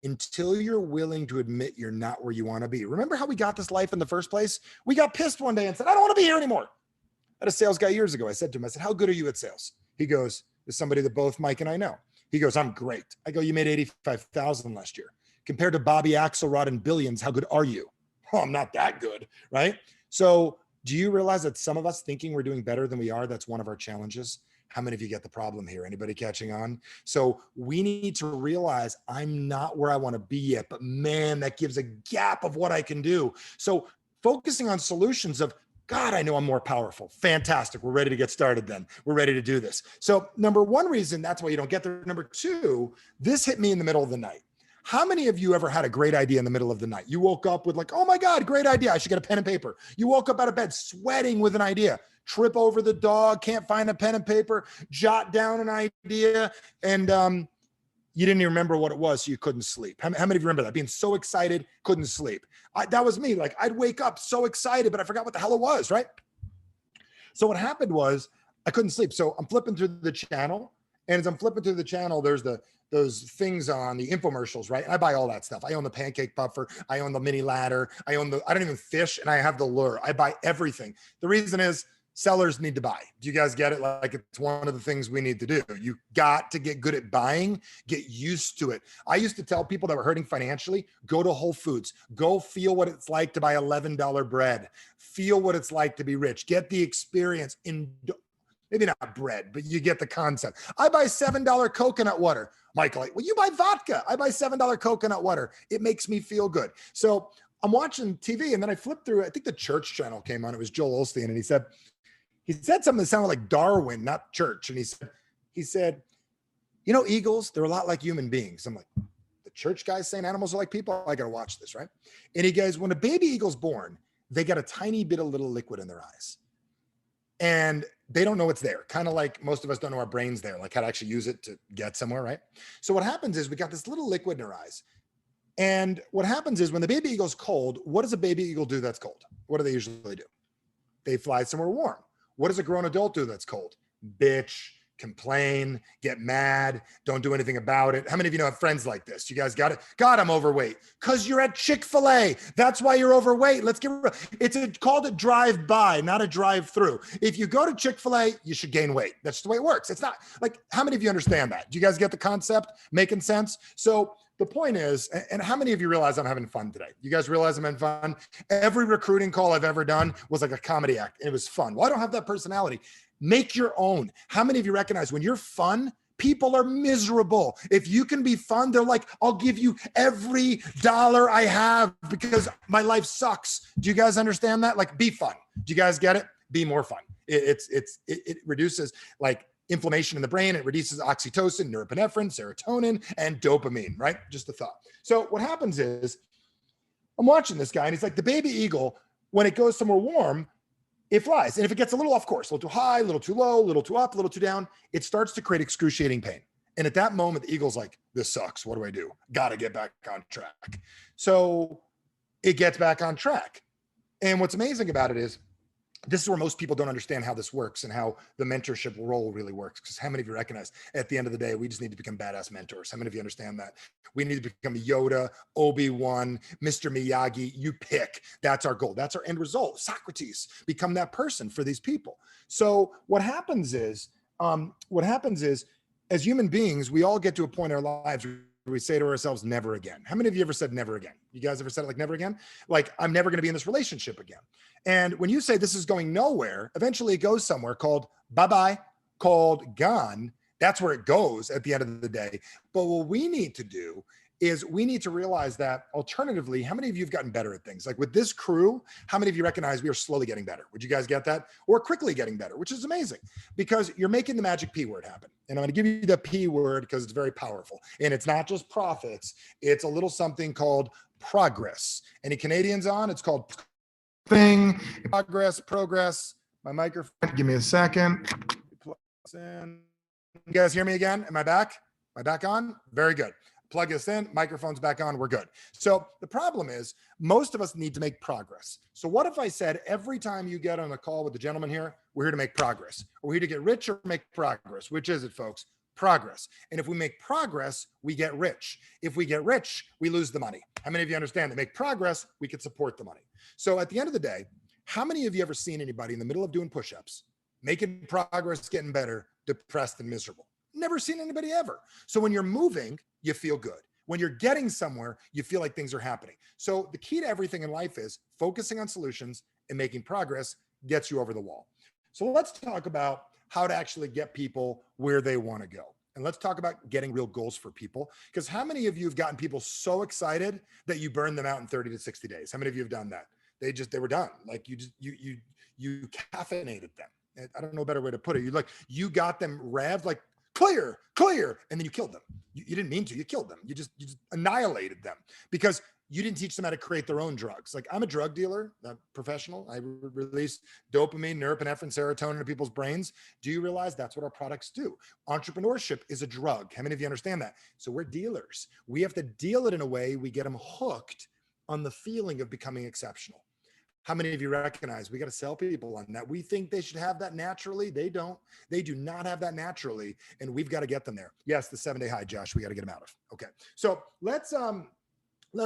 Until you're willing to admit you're not where you want to be. Remember how we got this life in the first place? We got pissed one day and said, I don't want to be here anymore. I had a sales guy years ago. I said to him, I said, how good are you at sales? He goes, there's somebody that both Mike and I know. He goes, I'm great. I go, you made 85,000 last year. Compared to Bobby Axelrod and billions, how good are you? Oh, I'm not that good, right? So do you realize that some of us thinking we're doing better than we are, that's one of our challenges? How many of you get the problem here? Anybody catching on? So we need to realize I'm not where I want to be yet, but man, that gives a gap of what I can do. So focusing on solutions of, God, I know I'm more powerful. Fantastic. We're ready to get started then. We're ready to do this. So number one reason, that's why you don't get there. Number two, this hit me in the middle of the night. How many of you ever had a great idea in the middle of the night? You woke up with like, oh my God, great idea. I should get a pen and paper. You woke up out of bed sweating with an idea, trip over the dog, can't find a pen and paper, jot down an idea. And you didn't even remember what it was. So you couldn't sleep. How many of you remember that? Being so excited, couldn't sleep. That was me. Like I'd wake up so excited, but I forgot what the hell it was, right? So what happened was I couldn't sleep. So I'm flipping through the channel And as I'm flipping through the channel, there's those things on the infomercials, right? I buy all that stuff. I own the pancake puffer. I own the mini ladder. I don't even fish, and I have the lure. I buy everything. The reason is sellers need to buy. Do you guys get it? Like, it's one of the things we need to do. You got to get good at buying, get used to it. I used to tell people that were hurting financially, go to Whole Foods, go feel what it's like to buy $11 bread, feel what it's like to be rich, get the experience in, maybe not bread, but you get the concept. I buy $7 coconut water. Michael, well, you buy vodka. I buy $7 coconut water. It makes me feel good. So I'm watching TV, and then I flipped through, I think the church channel came on. It was Joel Osteen, and he said something that sounded like Darwin, not church. And he said, you know, eagles, they're a lot like human beings. I'm like, the church guy's saying animals are like people? I got to watch this, right? And he goes, when a baby eagle's born, they got a tiny bit of little liquid in their eyes. And they don't know it's there. Kind of like most of us don't know our brain's there, like how to actually use it to get somewhere, right? So what happens is we got this little liquid in our eyes. And what happens is when the baby eagle's cold, what does a baby eagle do that's cold? What do they usually do? They fly somewhere warm. What does a grown adult do that's cold? Bitch, complain, get mad, don't do anything about it. How many of you know have friends like this? You guys got it? God, I'm overweight. Because you're at Chick-fil-A. That's why you're overweight. Let's get real. It's called a drive-by, not a drive-through. If you go to Chick-fil-A, you should gain weight. That's just the way it works. It's not like, how many of you understand that? Do you guys get the concept? Making sense? So the point is, and how many of you realize I'm having fun today? You guys realize I'm having fun? Every recruiting call I've ever done was like a comedy act. It was fun. Well, I don't have that personality. Make your own. How many of you recognize when you're fun, people are miserable? If you can be fun, they're like, I'll give you every dollar I have because my life sucks. Do you guys understand that? Like, be fun. Do you guys get it? Be more fun. It reduces like inflammation in the brain. It reduces oxytocin, norepinephrine, serotonin, and dopamine, right? Just a thought. So what happens is I'm watching this guy, and he's like, the baby eagle, when it goes somewhere warm, it flies. And if it gets a little off course, a little too high, a little too low, a little too up, a little too down, it starts to create excruciating pain. And at that moment, the eagle's like, this sucks. What do I do? Got to get back on track. So it gets back on track. And what's amazing about it is, this is where most people don't understand how this works and how the mentorship role really works. Because how many of you recognize at the end of the day, we just need to become badass mentors? How many of you understand that? We need to become Yoda, Obi-Wan, Mr. Miyagi, you pick. That's our goal. That's our end result. Socrates, become that person for these people. So what happens is, as human beings, we all get to a point in our lives where we say to ourselves, never again. How many of you ever said never again? You guys ever said it like never again? Like, I'm never going to be in this relationship again. And when you say this is going nowhere, eventually it goes somewhere called bye-bye, called gone. That's where it goes at the end of the day. But what we need to do is we need to realize that alternatively, how many of you have gotten better at things? Like with this crew, how many of you recognize we are slowly getting better? Would you guys get that? Or quickly getting better, which is amazing because you're making the magic P word happen. And I'm going to give you the P word because it's very powerful. And it's not just profits. It's a little something called progress. Any Canadians on? It's called progress. My microphone, give me a second. You guys hear me again? Am I back? Am I back on? Very good. Plug this in, microphone's back on, we're good. So the problem is most of us need to make progress. So what if I said every time you get on a call with the gentleman here, we're here to make progress. We're here to get rich or make progress. Which is it, folks? Progress. And if we make progress, we get rich. If we get rich, we lose the money. How many of you understand that? Make progress, we can support the money. So at the end of the day, how many of you ever seen anybody in the middle of doing push-ups, making progress, getting better, depressed and miserable? Never seen anybody ever. So when you're moving, you feel good. When you're getting somewhere, you feel like things are happening. So the key to everything in life is focusing on solutions and making progress gets you over the wall. So let's talk about how to actually get people where they want to go. And let's talk about getting real goals for people. Because how many of you have gotten people so excited that you burn them out in 30 to 60 days? How many of you have done that? They were done. Like you caffeinated them. I don't know a better way to put it. You got them revved, like clear, and then you killed them. You didn't mean to, you killed them. You just annihilated them because you didn't teach them how to create their own drugs. Like I'm a drug dealer, a professional. I release dopamine, norepinephrine, serotonin in people's brains. Do you realize that's what our products do? Entrepreneurship is a drug. How many of you understand that? So we're dealers. We have to deal it in a way we get them hooked on the feeling of becoming exceptional. How many of you recognize we got to sell people on that? We think they should have that naturally. They don't. They do not have that naturally, and we've got to get them there. Yes, the 7-day high, Josh. We got to get them out of. Okay, so let's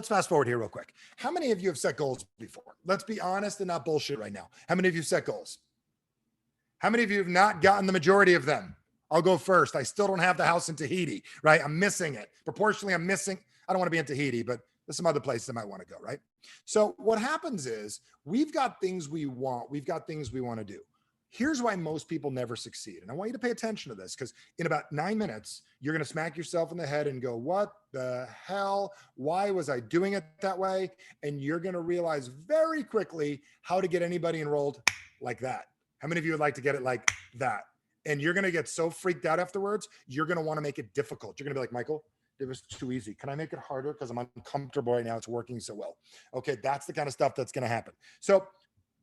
fast forward here real quick. How many of you have set goals before? Let's be honest and not bullshit right now. How many of you set goals? How many of you have not gotten the majority of them? I'll go first. I still don't have the house in Tahiti, right? I'm missing it. Proportionally, I'm missing. I don't want to be in Tahiti, but there's some other places I might want to go, right? So what happens is we've got things we want. We've got things we want to do. Here's why most people never succeed. And I want you to pay attention to this, because in about 9 minutes, you're going to smack yourself in the head and go, what the hell? Why was I doing it that way? And you're going to realize very quickly how to get anybody enrolled like that. How many of you would like to get it like that? And you're going to get so freaked out afterwards, you're going to want to make it difficult. You're going to be like, Michael, it was too easy. Can I make it harder? Because I'm uncomfortable right now. It's working so well. Okay, that's the kind of stuff that's going to happen. So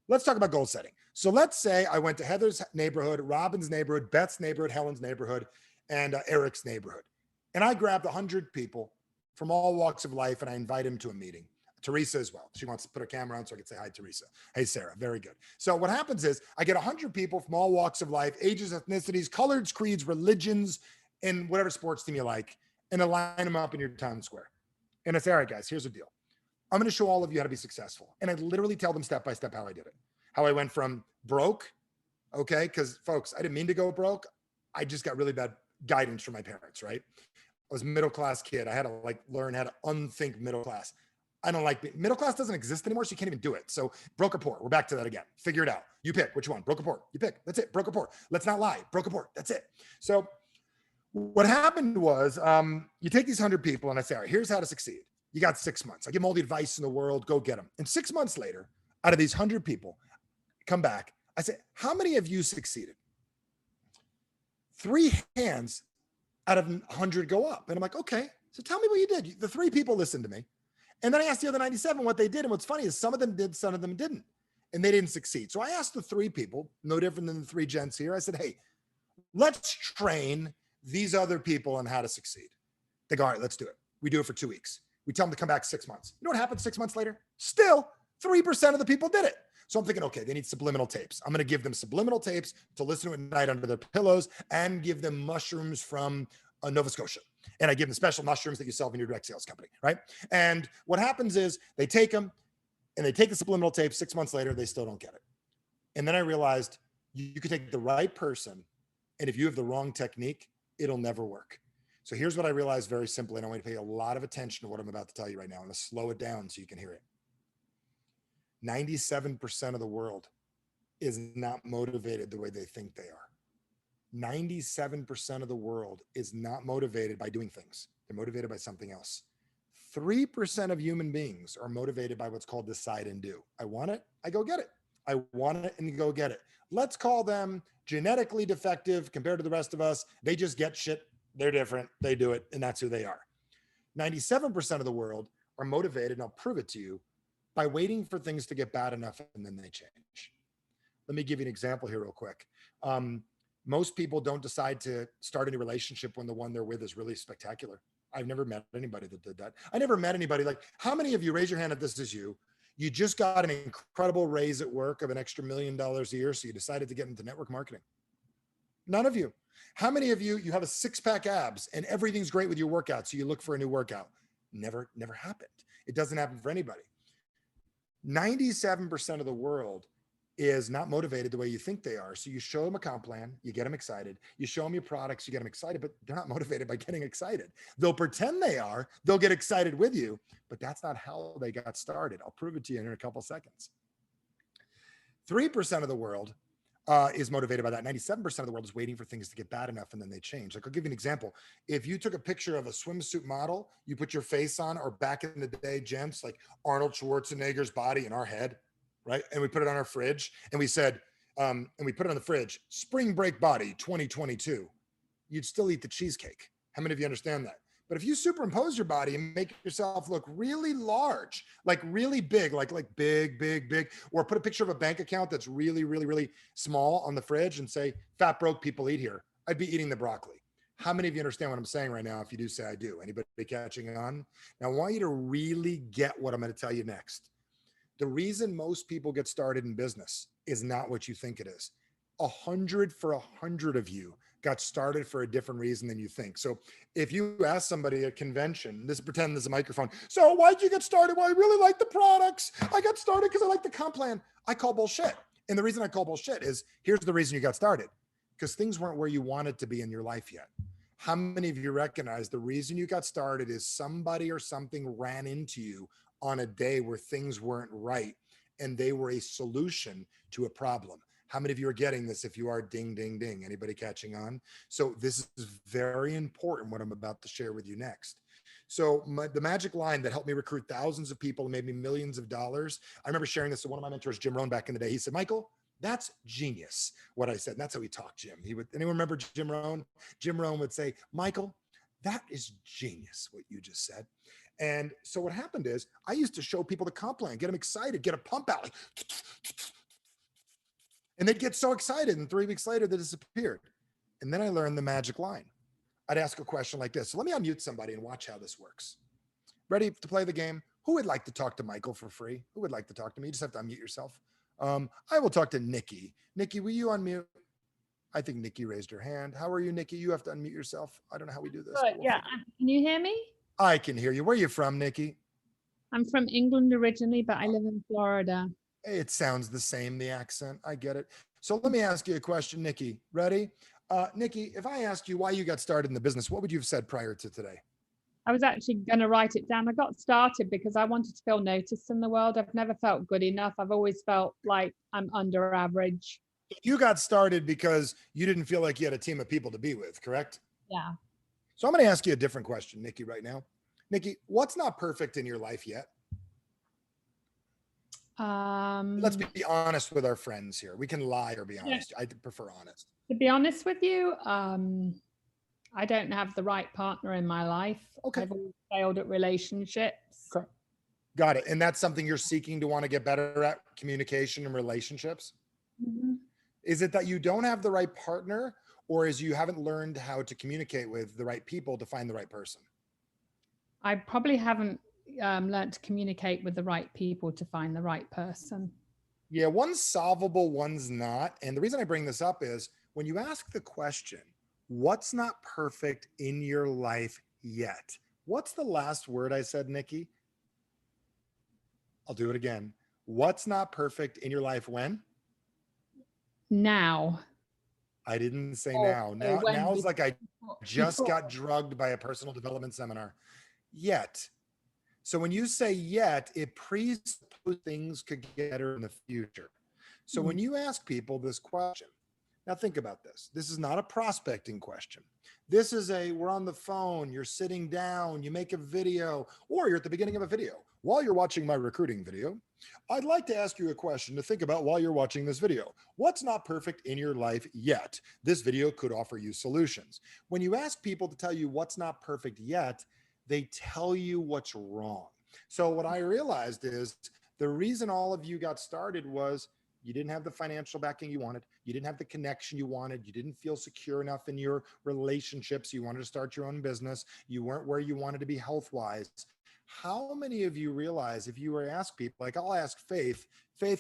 let's talk about goal setting. So let's say I went to Heather's neighborhood, Robin's neighborhood, Beth's neighborhood, Helen's neighborhood, and Eric's neighborhood. And I grabbed 100 people from all walks of life, and I invite them to a meeting. Teresa as well. She wants to put her camera on so I can say hi, Teresa. Hey, Sarah. Very good. So what happens is I get 100 people from all walks of life, ages, ethnicities, colors, creeds, religions, and whatever sports team you like, and align them up in your town square. And I say, all right, guys, here's the deal. I'm going to show all of you how to be successful. And I literally tell them step by step how I did it. How I went from broke, okay? Because folks, I didn't mean to go broke. I just got really bad guidance from my parents, right? I was a middle-class kid. I had to learn how to unthink middle class. I don't like middle class doesn't exist anymore, so you can't even do it. So broke or poor, we're back to that again. Figure it out. You pick which one, broke or poor. You pick, that's it, broke or poor. Let's not lie, broke or poor, that's it. So what happened was you take these 100 people and I say, all right, here's how to succeed. You got 6 months. I give them all the advice in the world, go get them. And 6 months later, out of these 100 people, come back, I say, how many of you succeeded? 3 hands out of 100 go up. And I'm like, okay, so tell me what you did. The 3 people listened to me. And then I asked the other 97 what they did. And what's funny is some of them did, some of them didn't. And they didn't succeed. So I asked the 3 people, no different than the 3 gents here. I said, hey, let's train these other people on how to succeed. They go, all right, let's do it. We do it for 2 weeks. We tell them to come back 6 months. You know what happened 6 months later? Still 3% of the people did it. So I'm thinking, okay, they need subliminal tapes. I'm going to give them subliminal tapes to listen to at night under their pillows and give them mushrooms from Nova Scotia. And I give them special mushrooms that you sell in your direct sales company, right? And what happens is they take them and they take the subliminal tape. 6 months later, they still don't get it. And then I realized you could take the right person, and if you have the wrong technique, it'll never work. So here's what I realized very simply, and I want you to pay a lot of attention to what I'm about to tell you right now. I'm going to slow it down so you can hear it. 97% of the world is not motivated the way they think they are. 97% of the world is not motivated by doing things. They're motivated by something else. 3% of human beings are motivated by what's called decide and do. I want it, I go get it. I want it and go get it. Let's call them genetically defective compared to the rest of us. They just get shit. They're different. They do it. And that's who they are. 97% of the world are motivated, and I'll prove it to you, by waiting for things to get bad enough and then they change. Let me give you an example here real quick. Most people don't decide to start any relationship when the one they're with is really spectacular. I've never met anybody that did that. I never met anybody like, how many of you, raise your hand if this is you, you just got an incredible raise at work of an extra $1 million a year, so you decided to get into network marketing? None of you. How many of you, you have a 6-pack abs and everything's great with your workout, so you look for a new workout? Never happened. It doesn't happen for anybody. 97% of the world is not motivated the way you think they are. So you show them a comp plan, you get them excited. You show them your products, you get them excited, but they're not motivated by getting excited. They'll pretend they are, they'll get excited with you, but that's not how they got started. I'll prove it to you in a couple seconds. 3% of the world is motivated by that. 97% of the world is waiting for things to get bad enough and then they change. Like, I'll give you an example. If you took a picture of a swimsuit model, you put your face on, or back in the day, gents, like Arnold Schwarzenegger's body in our head, right? And we put it on our fridge and we said, and we put it on the fridge, spring break body 2022, you'd still eat the cheesecake. How many of you understand that? But if you superimpose your body and make yourself look really large, like really big, like big, or put a picture of a bank account that's really small on the fridge and say, fat broke people eat here, I'd be eating the broccoli. How many of you understand what I'm saying right now? If you do, say I do. Anybody catching on? Now I want you to really get what I'm going to tell you next. The reason most people get started in business is not what you think it is. 100 for 100 of you got started for a different reason than you think. So if you ask somebody at a convention, pretend there's a microphone. So why'd you get started? Well, I really like the products. I got started because I like the comp plan. I call bullshit. And the reason I call bullshit is here's the reason you got started, because things weren't where you wanted to be in your life yet. How many of you recognize the reason you got started is somebody or something ran into you on a day where things weren't right and they were a solution to a problem? How many of you are getting this? If you are, ding, ding, ding. Anybody catching on? So this is very important, what I'm about to share with you next. So the magic line that helped me recruit thousands of people and made me millions of dollars. I remember sharing this to one of my mentors, Jim Rohn, back in the day. He said, Michael, that's genius, what I said. And that's how he talked, Jim. Anyone remember Jim Rohn? Jim Rohn would say, Michael, that is genius, what you just said. And so what happened is I used to show people the comp plan, get them excited, get a pump out, like, and they'd get so excited. And 3 weeks later, they disappeared. And then I learned the magic line. I'd ask a question like this. So let me unmute somebody and watch how this works. Ready to play the game? Who would like to talk to Michael for free? Who would like to talk to me? You just have to unmute yourself. I will talk to Nikki. Nikki, will you unmute? I think Nikki raised her hand. How are you, Nikki? You have to unmute yourself. I don't know how we do this. Yeah. Can you hear me? I can hear you. Where are you from, Nikki? I'm from England originally, but I live in Florida. It sounds the same, the accent. I get it. So let me ask you a question, Nikki. Ready? Nikki, if I asked you why you got started in the business, what would you have said prior to today? I was actually going to write it down. I got started because I wanted to feel noticed in the world. I've never felt good enough. I've always felt like I'm under average. You got started because you didn't feel like you had a team of people to be with, correct? Yeah. So I'm going to ask you a different question, Nikki, right now. Nikki, what's not perfect in your life yet? Let's be honest with our friends here. We can lie or be honest. I prefer honest. To be honest with you, I don't have the right partner in my life. Okay. I've always failed at relationships. Okay. Got it. And that's something you're seeking to want to get better at, communication and relationships? Mm-hmm. Is it that you don't have the right partner, or is you haven't learned how to communicate with the right people to find the right person? I probably haven't learned to communicate with the right people to find the right person. Yeah, one's solvable, one's not. And the reason I bring this up is when you ask the question, what's not perfect in your life yet? What's the last word I said, Nikki? I'll do it again. What's not perfect in your life when? Now. I didn't say now. Now is like I just got drugged by a personal development seminar. Yet. So when you say yet, it presupposes things could get better in the future. So when you ask people this question, now think about this. This is not a prospecting question. This is we're on the phone, you're sitting down, you make a video, or you're at the beginning of a video. While you're watching my recruiting video, I'd like to ask you a question to think about while you're watching this video. What's not perfect in your life yet? This video could offer you solutions. When you ask people to tell you what's not perfect yet, they tell you what's wrong. So what I realized is the reason all of you got started was you didn't have the financial backing you wanted. You didn't have the connection you wanted. You didn't feel secure enough in your relationships. You wanted to start your own business. You weren't where you wanted to be health-wise. How many of you realize if you were to ask people, like I'll ask Faith,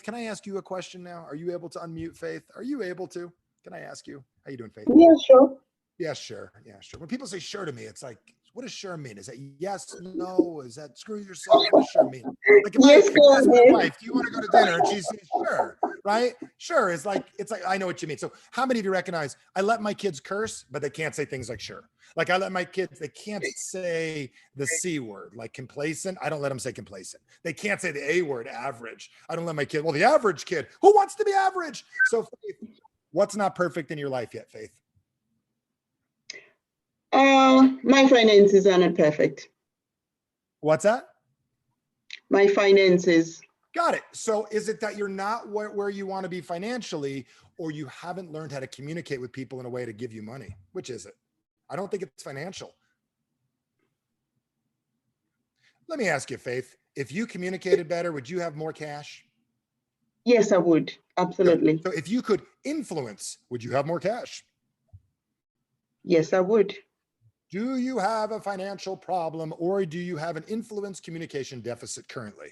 can I ask you a question now? Are you able to unmute, Faith? Are you able to? Can I ask you? How you doing, Faith? Yeah, sure. Yeah, sure. Yeah, sure. When people say sure to me, it's like, what does sure mean? Is that yes, no? Is that screw yourself? What does sure mean? Like if Yes, I ask my go ahead. wife, do you want to go to dinner? And she says sure, right? Sure is like, it's like, I know what you mean. So how many of you recognize I let my kids curse, but they can't say things like sure. Like I let my kids, they can't say the C word, like complacent. I don't let them say complacent. They can't say the A word, average. I don't let my kid, well, the average kid, who wants to be average? So Faith, what's not perfect in your life yet, Faith? My finances are not perfect. What's that? My finances. Got it. So is it that you're not where you want to be financially, or you haven't learned how to communicate with people in a way to give you money? Which is it? I don't think it's financial. Let me ask you, Faith, if you communicated better, would you have more cash? Yes, I would. Absolutely. So if you could influence, would you have more cash? Yes, I would. Do you have a financial problem, or do you have an influence communication deficit currently?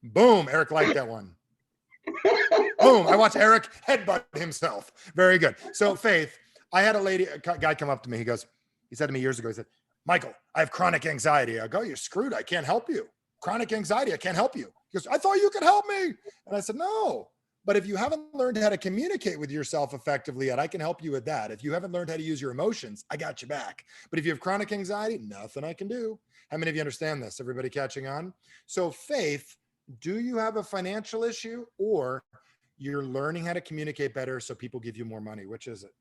Boom. Eric liked that one. Boom. I watched Eric headbutt himself. Very good. So Faith, I had a guy come up to me. He said to me years ago, he said, Michael, I have chronic anxiety. I go, you're screwed. I can't help you. Chronic anxiety. I can't help you. He goes, I thought you could help me. And I said, no. But if you haven't learned how to communicate with yourself effectively yet, I can help you with that. If you haven't learned how to use your emotions, I got you back. But if you have chronic anxiety, nothing I can do. How many of you understand this? Everybody catching on? So Faith, do you have a financial issue, or you're learning how to communicate better so people give you more money? Which is it?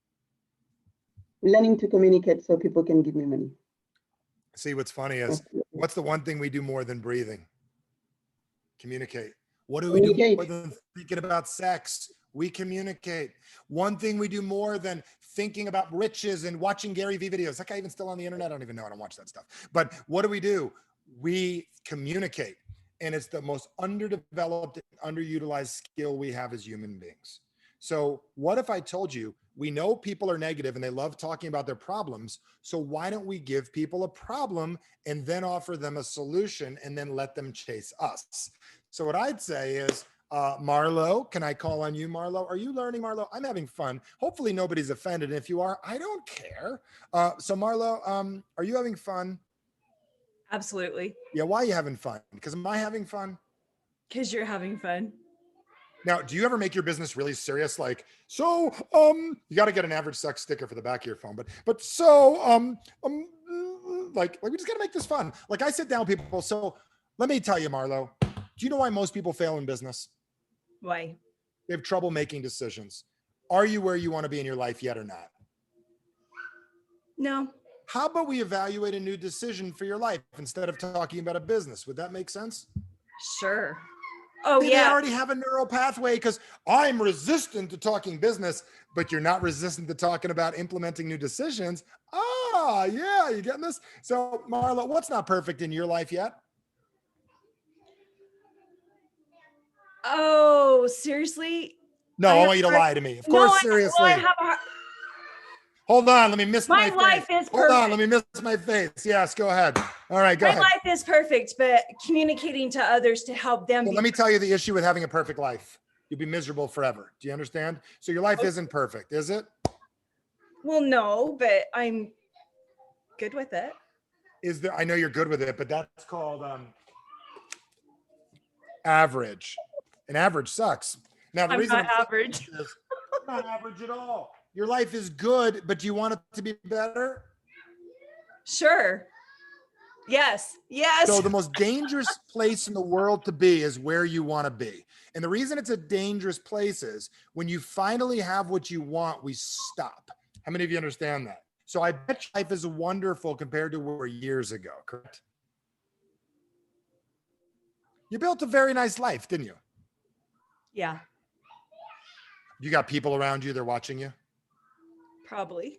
Learning to communicate so people can give me money. See, what's funny is, what's the one thing we do more than breathing? Communicate. What do we do more than thinking about sex? We communicate. One thing we do more than thinking about riches and watching Gary Vee videos. That guy even still on the internet? I don't even know. I don't watch that stuff. But what do? We communicate. And it's the most underdeveloped, underutilized skill we have as human beings. So what if I told you, we know people are negative and they love talking about their problems. So why don't we give people a problem and then offer them a solution and then let them chase us? So what I'd say is, Marlo, can I call on you, Marlo? Are you learning, Marlo? I'm having fun. Hopefully nobody's offended. And if you are, I don't care. So Marlo, are you having fun? Absolutely. Yeah, why are you having fun? Because am I having fun? Because you're having fun. Now, do you ever make your business really serious? Like, so, you got to get an average sex sticker for the back of your phone, but so, like we just got to make this fun. Like I sit down with people. So let me tell you, Marlo, do you know why most people fail in business? Why? They have trouble making decisions. Are you where you want to be in your life yet or not? No. How about we evaluate a new decision for your life instead of talking about a business? Would that make sense? Sure. Oh, See, yeah. They already have a neural pathway because I'm resistant to talking business, but you're not resistant to talking about implementing new decisions. Ah, yeah, you getting this? So, Marla, what's not perfect in your life yet? Oh, seriously? No, I want you to lie to me. Of course, seriously. I have a Hold on, let me miss my face. My life is perfect. Hold on, let me miss my face. Yes, go ahead. All right, go ahead. My life is perfect, but communicating to others to help them. Well, let me tell you the issue with having a perfect life. You'll be miserable forever. Do you understand? So your life isn't perfect, is it? Well, no, but I'm good with it. Is there? I know you're good with it, but that's called average. And average sucks. Now the reason I'm not average. Is not average at all. Your life is good, but do you want it to be better? Sure. Yes. Yes. So the most dangerous place in the world to be is where you want to be. And the reason it's a dangerous place is when you finally have what you want, we stop. How many of you understand that? So I bet life is wonderful compared to where we were years ago, correct? You built a very nice life, didn't you? Yeah. You got people around you, they're watching you? Probably.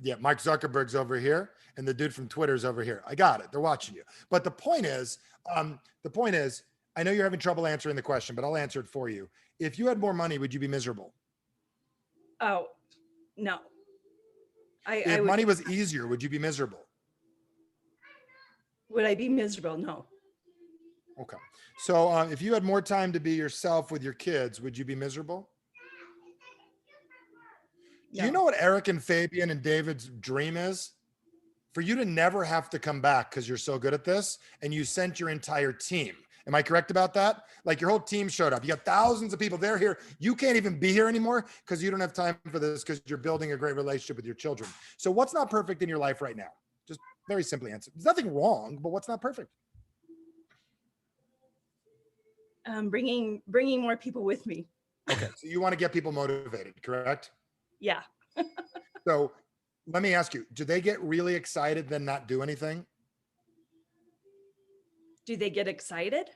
Yeah, Mark Zuckerberg's over here and the dude from Twitter's over here. I got it. They're watching you. But the point is, I know you're having trouble answering the question, but I'll answer it for you. If you had more money, would you be miserable? Oh, no. If money was easier, would you be miserable? Would I be miserable? No. Okay. So if you had more time to be yourself with your kids, would you be miserable? No. Do you know what Eric and Fabian and David's dream is? For you to never have to come back because you're so good at this and you sent your entire team. Am I correct about that? Like your whole team showed up. You got thousands of people. They're here. You can't even be here anymore because you don't have time for this because you're building a great relationship with your children. So what's not perfect in your life right now? Just very simply answer. There's nothing wrong, but what's not perfect? Bringing more people with me. Okay. So you want to get people motivated, correct? Yeah. So let me ask you, do they get really excited then not do anything? Do they get excited?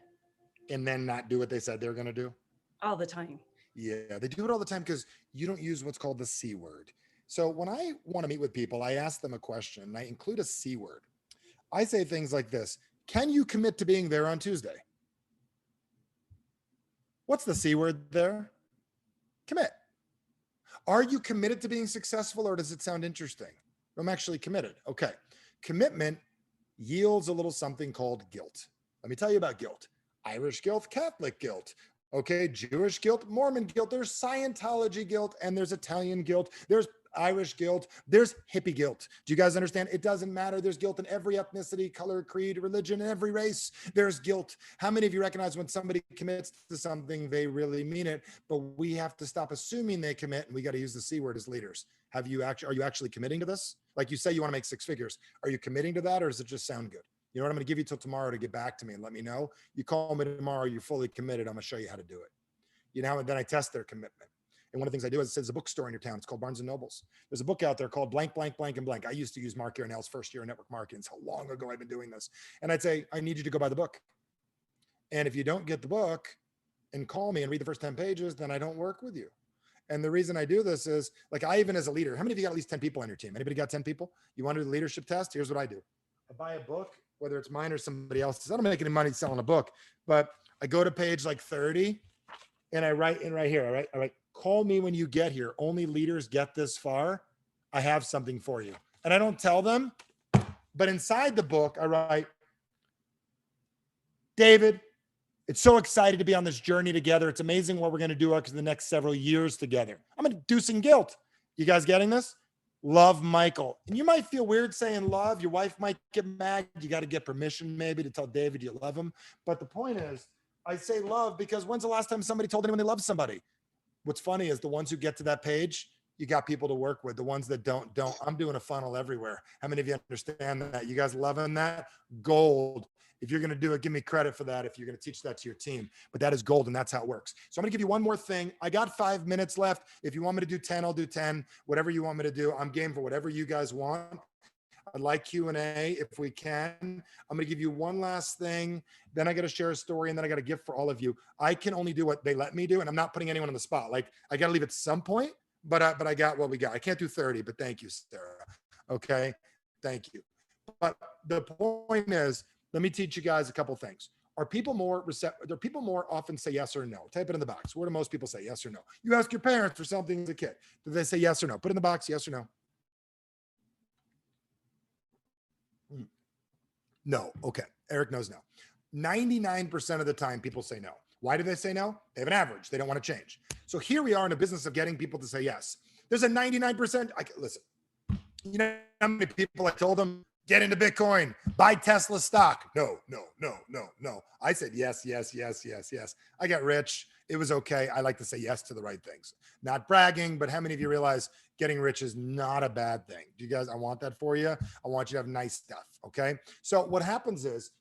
And then not do what they said they were going to do? All the time. Yeah, they do it all the time because you don't use what's called the C word. So when I want to meet with people, I ask them a question and I include a C word. I say things like this. Can you commit to being there on Tuesday? What's the C word there? Commit. Are you committed to being successful or does it sound interesting? I'm actually committed. Okay. Commitment yields a little something called guilt. Let me tell you about guilt. Irish guilt, Catholic guilt. Okay, Jewish guilt, Mormon guilt, there's Scientology guilt, and there's Italian guilt, there's Irish guilt, there's hippie guilt. Do you guys understand? It doesn't matter. There's guilt in every ethnicity, color, creed, religion, every race. There's guilt. How many of you recognize when somebody commits to something, they really mean it, but we have to stop assuming they commit, and we got to use the C word as leaders. Are you actually committing to this? Like you say you want to make 6 figures. Are you committing to that, or does it just sound good? You know what? I'm going to give you till tomorrow to get back to me and let me know. You call me tomorrow, you're fully committed. I'm going to show you how to do it. You know, and then I test their commitment. And one of the things I do is it says a bookstore in your town. It's called Barnes and Nobles. There's a book out there called blank, blank, blank, and blank. I used to use Mark Aronell's first year in network marketing. It's how long ago I've been doing this. And I'd say, I need you to go buy the book. And if you don't get the book and call me and read the first 10 pages, then I don't work with you. And the reason I do this is, like, I even as a leader, how many of you got at least 10 people on your team? Anybody got 10 people? You want to do the leadership test? Here's what I do. I buy a book, whether it's mine or somebody else's. I don't make any money selling a book, but I go to page like 30 and I write in right here. All right. Call me when you get here. Only leaders get this far. I have something for you. And I don't tell them, but inside the book, I write, David, it's so excited to be on this journey together. It's amazing what we're going to do for the next several years together. I'm inducing guilt. You guys getting this? Love, Michael. And you might feel weird saying love. Your wife might get mad. You got to get permission maybe to tell David you love him. But the point is, I say love because when's the last time somebody told anyone they love somebody? What's funny is the ones who get to that page, you got people to work with. The ones that don't. I'm doing a funnel everywhere. How many of you understand that? You guys loving that? Gold. If you're going to do it, give me credit for that. If you're going to teach that to your team, but that is gold and that's how it works. So I'm going to give you one more thing. I got 5 minutes left. If you want me to do 10, I'll do 10, whatever you want me to do. I'm game for whatever you guys want. I'd like Q&A if we can. I'm going to give you one last thing. Then I got to share a story and then I got a gift for all of you. I can only do what they let me do. And I'm not putting anyone on the spot. Like I got to leave at some point, but I got what we got. I can't do 30, but thank you, Sarah. Okay. Thank you. But the point is, let me teach you guys a couple things. Are people more receptive? Do people more often say yes or no? Type it in the box. Where do most people say yes or no? You ask your parents for something as a kid. Do they say yes or no? Put in the box, yes or no. No. Okay. Eric knows no. 99% of the time, people say no. Why do they say no? They have an average. They don't want to change. So here we are in a business of getting people to say yes. There's a 99%. Listen, you know how many people I told them, get into Bitcoin, buy Tesla stock. No. I said yes. I got rich. It was okay. I like to say yes to the right things. Not bragging, but how many of you realize getting rich is not a bad thing? Do you guys, I want that for you. I want you to have nice stuff. Okay. So what happens is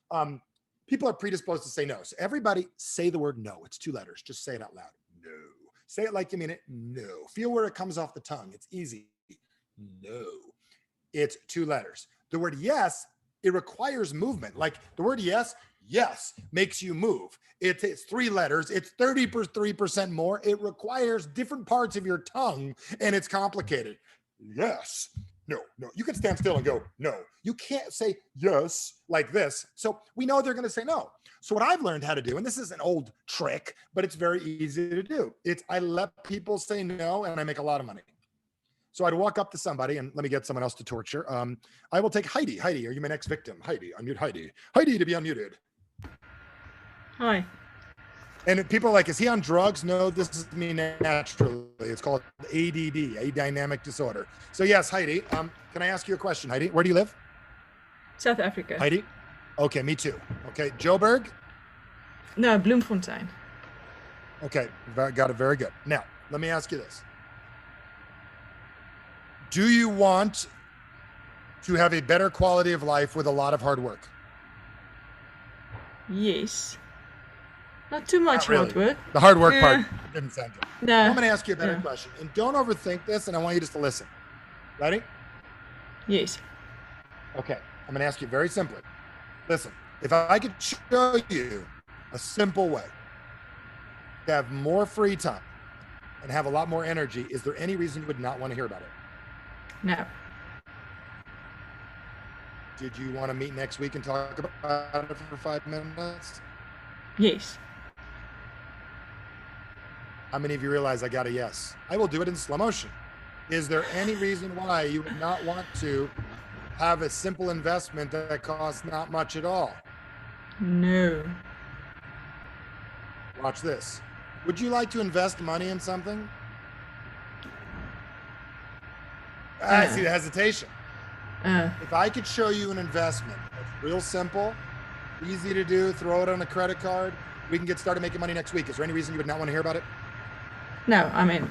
people are predisposed to say no. So everybody say the word no. It's 2 letters. Just say it out loud. No. Say it like you mean it. No. Feel where it comes off the tongue. It's easy. No. It's 2 letters. The word yes, it requires movement. Like the word yes makes you move. It's 3 letters. It's 33% more. It requires different parts of your tongue and it's complicated. Yes. No. You can stand still and go, no. You can't say yes like this. So we know they're going to say no. So what I've learned how to do, and this is an old trick, but it's very easy to do. I let people say no and I make a lot of money. So I'd walk up to somebody and let me get someone else to torture. I will take Heidi. Heidi, are you my next victim? Heidi, unmute Heidi. Heidi to be unmuted. Hi. And people are like, is he on drugs? No, this is me naturally. It's called ADD, a dynamic disorder. So yes, Heidi, can I ask you a question, Heidi? Where do you live? South Africa. Heidi? Okay, me too. Okay, Joburg? No, Bloemfontein. Okay, got it, very good. Now, let me ask you this. Do you want to have a better quality of life with a lot of hard work? Yes. Not too much really. hard work. The hard work part didn't sound good. No. I'm going to ask you a better question. And don't overthink this, and I want you just to listen. Ready? Yes. Okay. I'm going to ask you very simply. Listen, if I could show you a simple way to have more free time and have a lot more energy, is there any reason you would not want to hear about it? No. Did you want to meet next week and talk about it for 5 minutes? Yes. How many of you realize I got a yes? I will do it in slow motion. Is there any reason why you would not want to have a simple investment that costs not much at all? No. Watch this. Would you like to invest money in something? I see the hesitation. If I could show you an investment that's real simple, easy to do, throw it on a credit card, we can get started making money next week. Is there any reason you would not want to hear about it? No, I mean,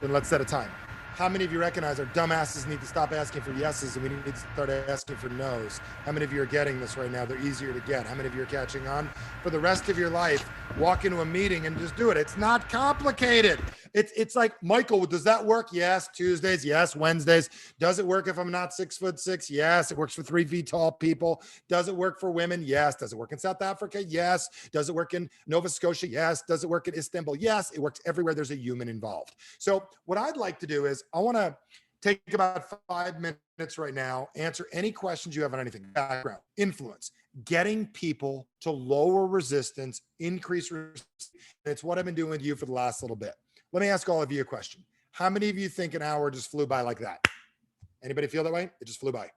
Then let's set a time. How many of you recognize our dumbasses need to stop asking for yeses and we need to start asking for nos? How many of you are getting this right now? They're easier to get. How many of you are catching on? For the rest of your life, walk into a meeting and just do it. It's not complicated. It's like, Michael, does that work? Yes. Tuesdays, yes. Wednesdays. Does it work if I'm not 6'6"? Yes. It works for 3 feet tall people. Does it work for women? Yes. Does it work in South Africa? Yes. Does it work in Nova Scotia? Yes. Does it work in Istanbul? Yes. It works everywhere there's a human involved. So what I'd like to do is I want to take about 5 minutes right now, answer any questions you have on anything, background, influence, getting people to lower resistance, increase resistance. It's what I've been doing with you for the last little bit. Let me ask all of you a question. How many of you think an hour just flew by like that? Anybody feel that way? It just flew by.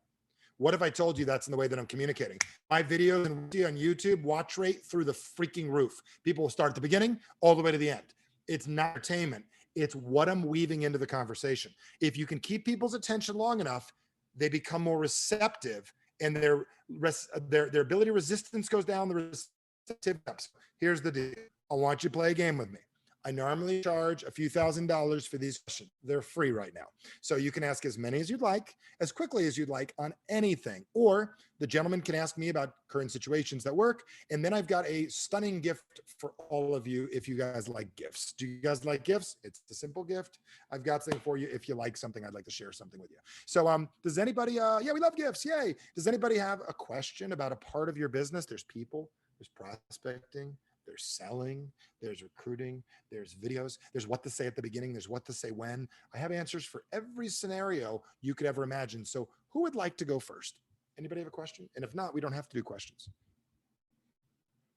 What if I told you that's in the way that I'm communicating? My videos and on YouTube, watch rate through the freaking roof. People will start at the beginning all the way to the end. It's not entertainment. It's what I'm weaving into the conversation. If you can keep people's attention long enough, they become more receptive and their ability to resistance goes down, the receptivity ups. Here's the deal. I want you to play a game with me. I normally charge a few $1,000s for these questions. They're free right now. So you can ask as many as you'd like, as quickly as you'd like on anything. Or the gentleman can ask me about current situations that work. And then I've got a stunning gift for all of you if you guys like gifts. Do you guys like gifts? It's a simple gift. I've got something for you. If you like something, I'd like to share something with you. So does anybody, yeah, we love gifts. Yay. Does anybody have a question about a part of your business? There's people, there's prospecting, there's selling, there's recruiting, there's videos, there's what to say at the beginning, there's what to say when. I have answers for every scenario you could ever imagine. So who would like to go first? Anybody have a question? And if not, we don't have to do questions.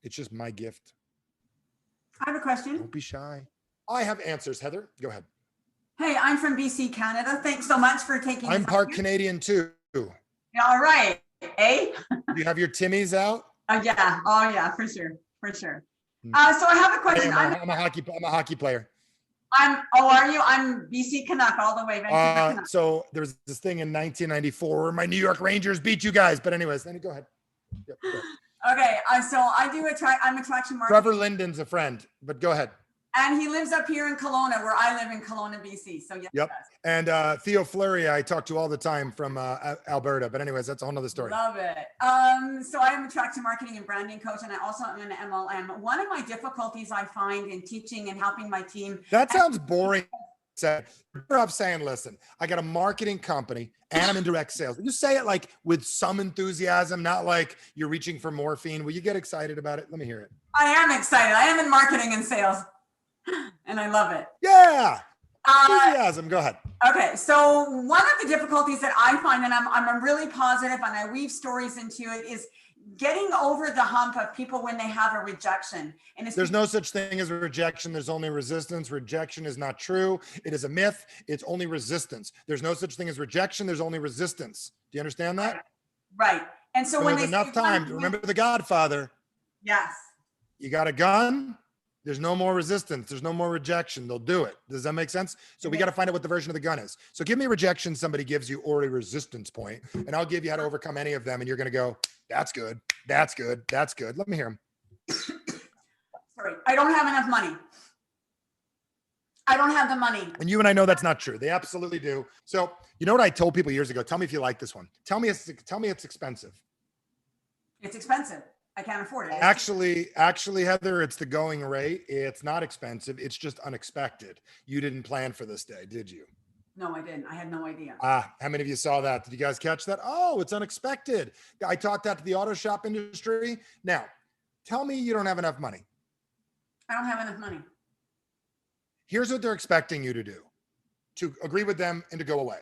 It's just my gift. I have a question. Don't be shy. I have answers, Heather. Go ahead. Hey, I'm from BC, Canada. Thanks so much for taking I'm part Canadian too. All right. Eh? Do you have your Timmies out? Yeah. Oh yeah, for sure. For sure. So I have a question. I'm a hockey player. Oh, are you? I'm BC Canuck all the way. So there was this thing in 1994 where my New York Rangers beat you guys. But anyways, then go ahead. Yep, go ahead. Okay. So I'm attraction marketing. Trevor Linden's a friend, but go ahead. And he lives up here in Kelowna, where I live in Kelowna, BC. So yes. Yep. And Theo Fleury, I talk to all the time from Alberta. But anyways, that's a whole nother story. Love it. So I am a attraction marketing and branding coach, and I also am an MLM. One of my difficulties I find in teaching and helping my team. That sounds boring. You're up saying, listen, I got a marketing company and I'm in direct sales. You say it like with some enthusiasm, not like you're reaching for morphine. Will you get excited about it? Let me hear it. I am excited. I am in marketing and sales. And I love it. Yeah. Enthusiasm. Go ahead. Okay. So one of the difficulties that I find, and I'm really positive and I weave stories into it, is getting over the hump of people when they have a rejection. And there's no such thing as a rejection. There's only resistance. Rejection is not true. It is a myth. It's only resistance. There's no such thing as rejection. There's only resistance. Do you understand that? Right. And so when they enough time, remember The Godfather. Yes. You got a gun. There's no more resistance. There's no more rejection. They'll do it. Does that make sense? So we got to find out what the version of the gun is. So give me a rejection somebody gives you or a resistance point, and I'll give you how to overcome any of them. And you're going to go, that's good. That's good. That's good. Let me hear them. Sorry. I don't have enough money. I don't have the money. And you and I know that's not true. They absolutely do. So you know what I told people years ago? Tell me if you like this one. Tell me it's expensive. It's expensive. I can't afford it. Actually, Heather, it's the going rate. It's not expensive. It's just unexpected. You didn't plan for this day, did you? No, I didn't. I had no idea. How many of you saw that? Did you guys catch that? Oh, it's unexpected. I taught that to the auto shop industry. Now, tell me you don't have enough money. I don't have enough money. Here's what they're expecting you to do, to agree with them and to go away.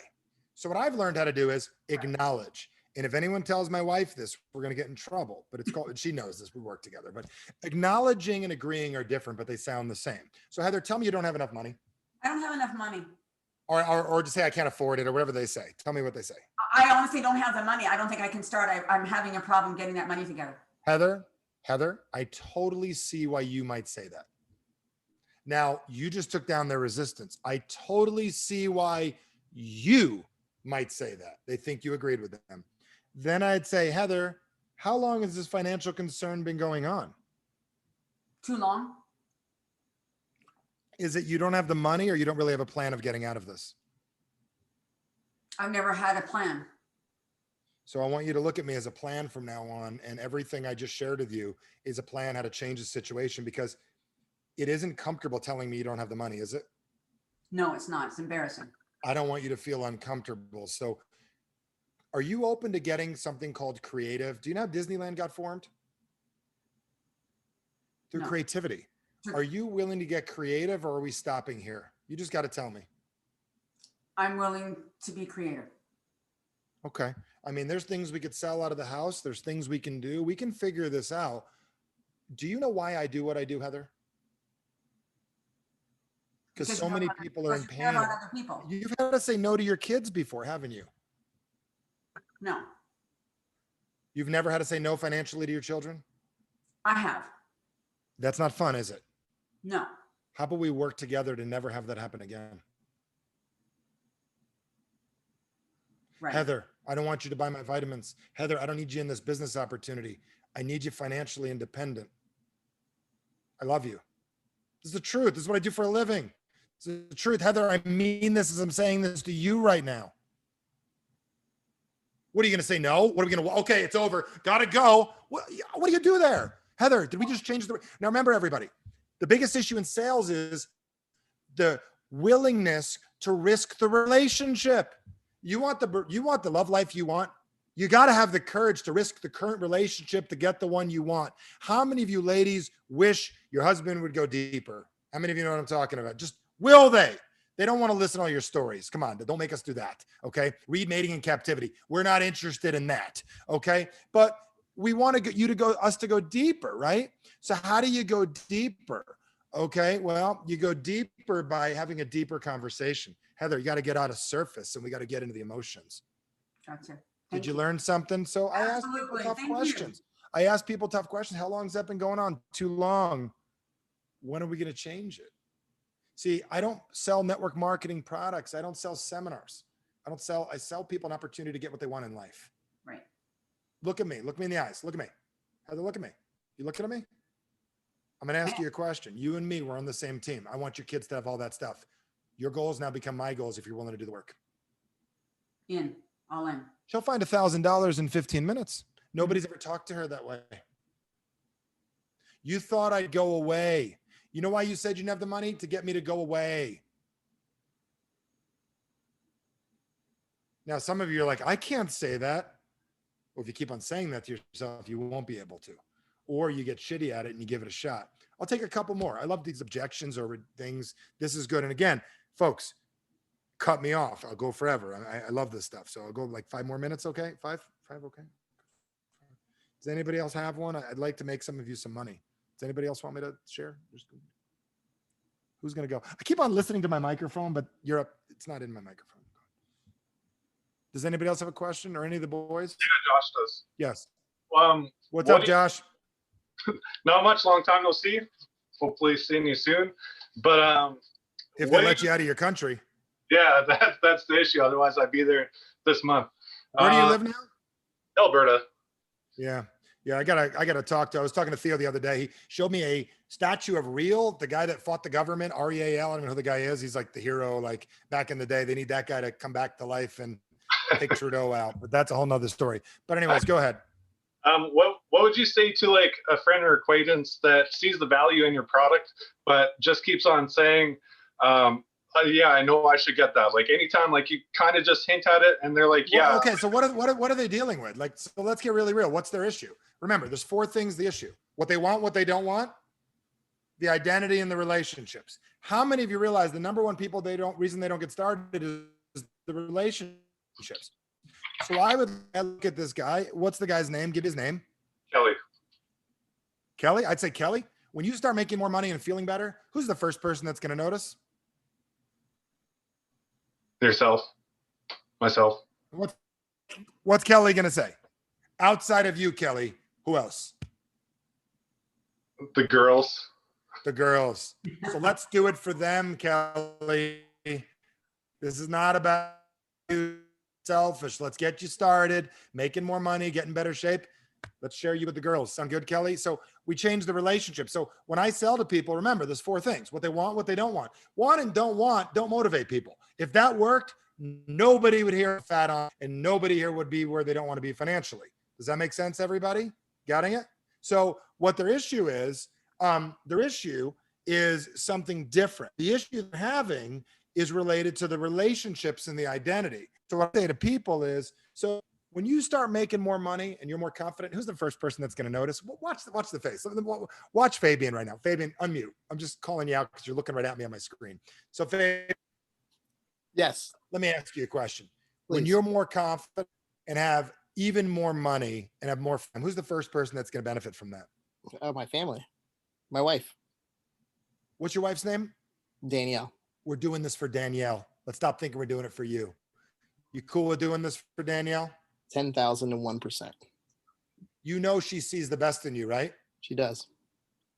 So what I've learned how to do is acknowledge. And if anyone tells my wife this, we're going to get in trouble, but it's called, she knows this, we work together, but acknowledging and agreeing are different, but they sound the same. So Heather, tell me you don't have enough money. I don't have enough money. Or just say, I can't afford it, or whatever they say. Tell me what they say. I honestly don't have the money. I don't think I can start. I'm having a problem getting that money together. Heather, I totally see why you might say that. Now, you just took down their resistance. I totally see why you might say that. They think you agreed with them. Then I'd say, Heather, how long has this financial concern been going on? Too long. Is it you don't have the money or you don't really have a plan of getting out of this? I've never had a plan. So I want you to look at me as a plan from now on, and everything I just shared with you is a plan how to change the situation, because it isn't comfortable telling me you don't have the money, is it? No, it's not. It's embarrassing. I don't want you to feel uncomfortable. So are you open to getting something called creative? Do you know how Disneyland got formed? Through No. creativity. Are you willing to get creative, or are we stopping here? You just got to tell me. I'm willing to be creative. Okay. I mean, there's things we could sell out of the house. There's things we can do. We can figure this out. Do you know why I do what I do, Heather? Because so many people are in pain. About other people. You've had to say no to your kids before, haven't you? No, You've never had to say no financially to your children? I have. That's not fun, is it? No. How about we work together to never have that happen again? Right. Heather, I don't want you to buy my vitamins. Heather, I don't need you in this business opportunity. I need you financially independent. I love you. This is the truth. This is what I do for a living. This is the truth. Heather, I mean this as I'm saying this to you right now. What are you going to say? No? What are we going to, okay, it's over. Got to go. What do you do there? Heather, did we just change the, now remember everybody, the biggest issue in sales is the willingness to risk the relationship. You want the love life you want. You got to have the courage to risk the current relationship to get the one you want. How many of you ladies wish your husband would go deeper? How many of you know what I'm talking about? Just will they? They don't want to listen to all your stories. Come on, don't make us do that. Okay. Read Mating in Captivity. We're not interested in that. Okay. But we want us to go deeper, right? So how do you go deeper? Okay. Well, you go deeper by having a deeper conversation. Heather, you got to get out of surface and we got to get into the emotions. Gotcha. Did you learn something? So I asked people tough questions. I asked people tough questions. How long has that been going on? Too long. When are we going to change it? See, I don't sell network marketing products. I don't sell seminars. I sell people an opportunity to get what they want in life. Right. Look at me. Look me in the eyes. Look at me. Heather, look at me. You looking at me? I'm going to ask you a question. You and me, we're on the same team. I want your kids to have all that stuff. Your goals now become my goals if you're willing to do the work. All in. She'll find $1,000 in 15 minutes. Nobody's ever talked to her that way. You thought I'd go away. You know why you said you didn't have the money? To get me to go away. Now, some of you are like, I can't say that. Well, if you keep on saying that to yourself, you won't be able to. Or you get shitty at it and you give it a shot. I'll take a couple more. I love these objections or things. This is good. And again, folks, cut me off. I'll go forever. I love this stuff. So I'll go like 5 more minutes. Okay. Five. Okay. Does anybody else have one? I'd like to make some of you some money. Does anybody else want me to share? Who's going to go? I keep on listening to my microphone, but it's not in my microphone. Does anybody else have a question or any of the boys? Yeah, Josh does. Yes. What's up, Josh? Not much. Long time no see. Hopefully seeing you soon. But if they let you out of your country. Yeah, that's the issue. Otherwise, I'd be there this month. Where do you live now? Alberta. Yeah. I gotta talk to. I was talking to Theo the other day. He showed me a statue of Real, the guy that fought the government, Real. I don't know who the guy is. He's like the hero. Like back in the day, they need that guy to come back to life and take Trudeau out. But that's a whole nother story. But anyways, go ahead. What would you say to like a friend or acquaintance that sees the value in your product, but just keeps on saying, yeah, I know I should get that. Like anytime, like you kind of just hint at it and they're like, yeah. Well, okay. So what are they dealing with? Like, so let's get really real. What's their issue? Remember, there's 4 things, the issue: what they want, what they don't want, the identity, and the relationships. How many of you realize the number one reason they don't get started is the relationships? So I would look at this guy. What's the guy's name? Give his name. Kelly. I'd say Kelly. When you start making more money and feeling better, who's the first person that's going to notice? Yourself. Myself. What's Kelly going to say? Outside of you, Kelly, who else? The girls. The girls. So let's do it for them, Kelly. This is not about you selfish. Let's get you started, making more money, getting better shape. Let's share you with the girls. Sound good, Kelly? So we change the relationship. So when I sell to people, remember there's 4 things: what they want, what they don't want. Want and don't want don't motivate people. If that worked, nobody would hear fat on, and nobody here would be where they don't want to be financially. Does that make sense, everybody? Getting it? So what their issue is something different. The issue they're having is related to the relationships and the identity. So what I say to people is, so when you start making more money and you're more confident, who's the first person that's going to notice? Watch the face. Watch Fabian right now. Fabian, unmute. I'm just calling you out because you're looking right at me on my screen. So Fabian, yes. Let me ask you a question. Please. When you're more confident and have even more money and have more fun, who's the first person that's going to benefit from that? My family, my wife. What's your wife's name? Danielle. We're doing this for Danielle. Let's stop thinking we're doing it for you. You cool with doing this for Danielle? 10,001%. You know she sees the best in you, right? She does.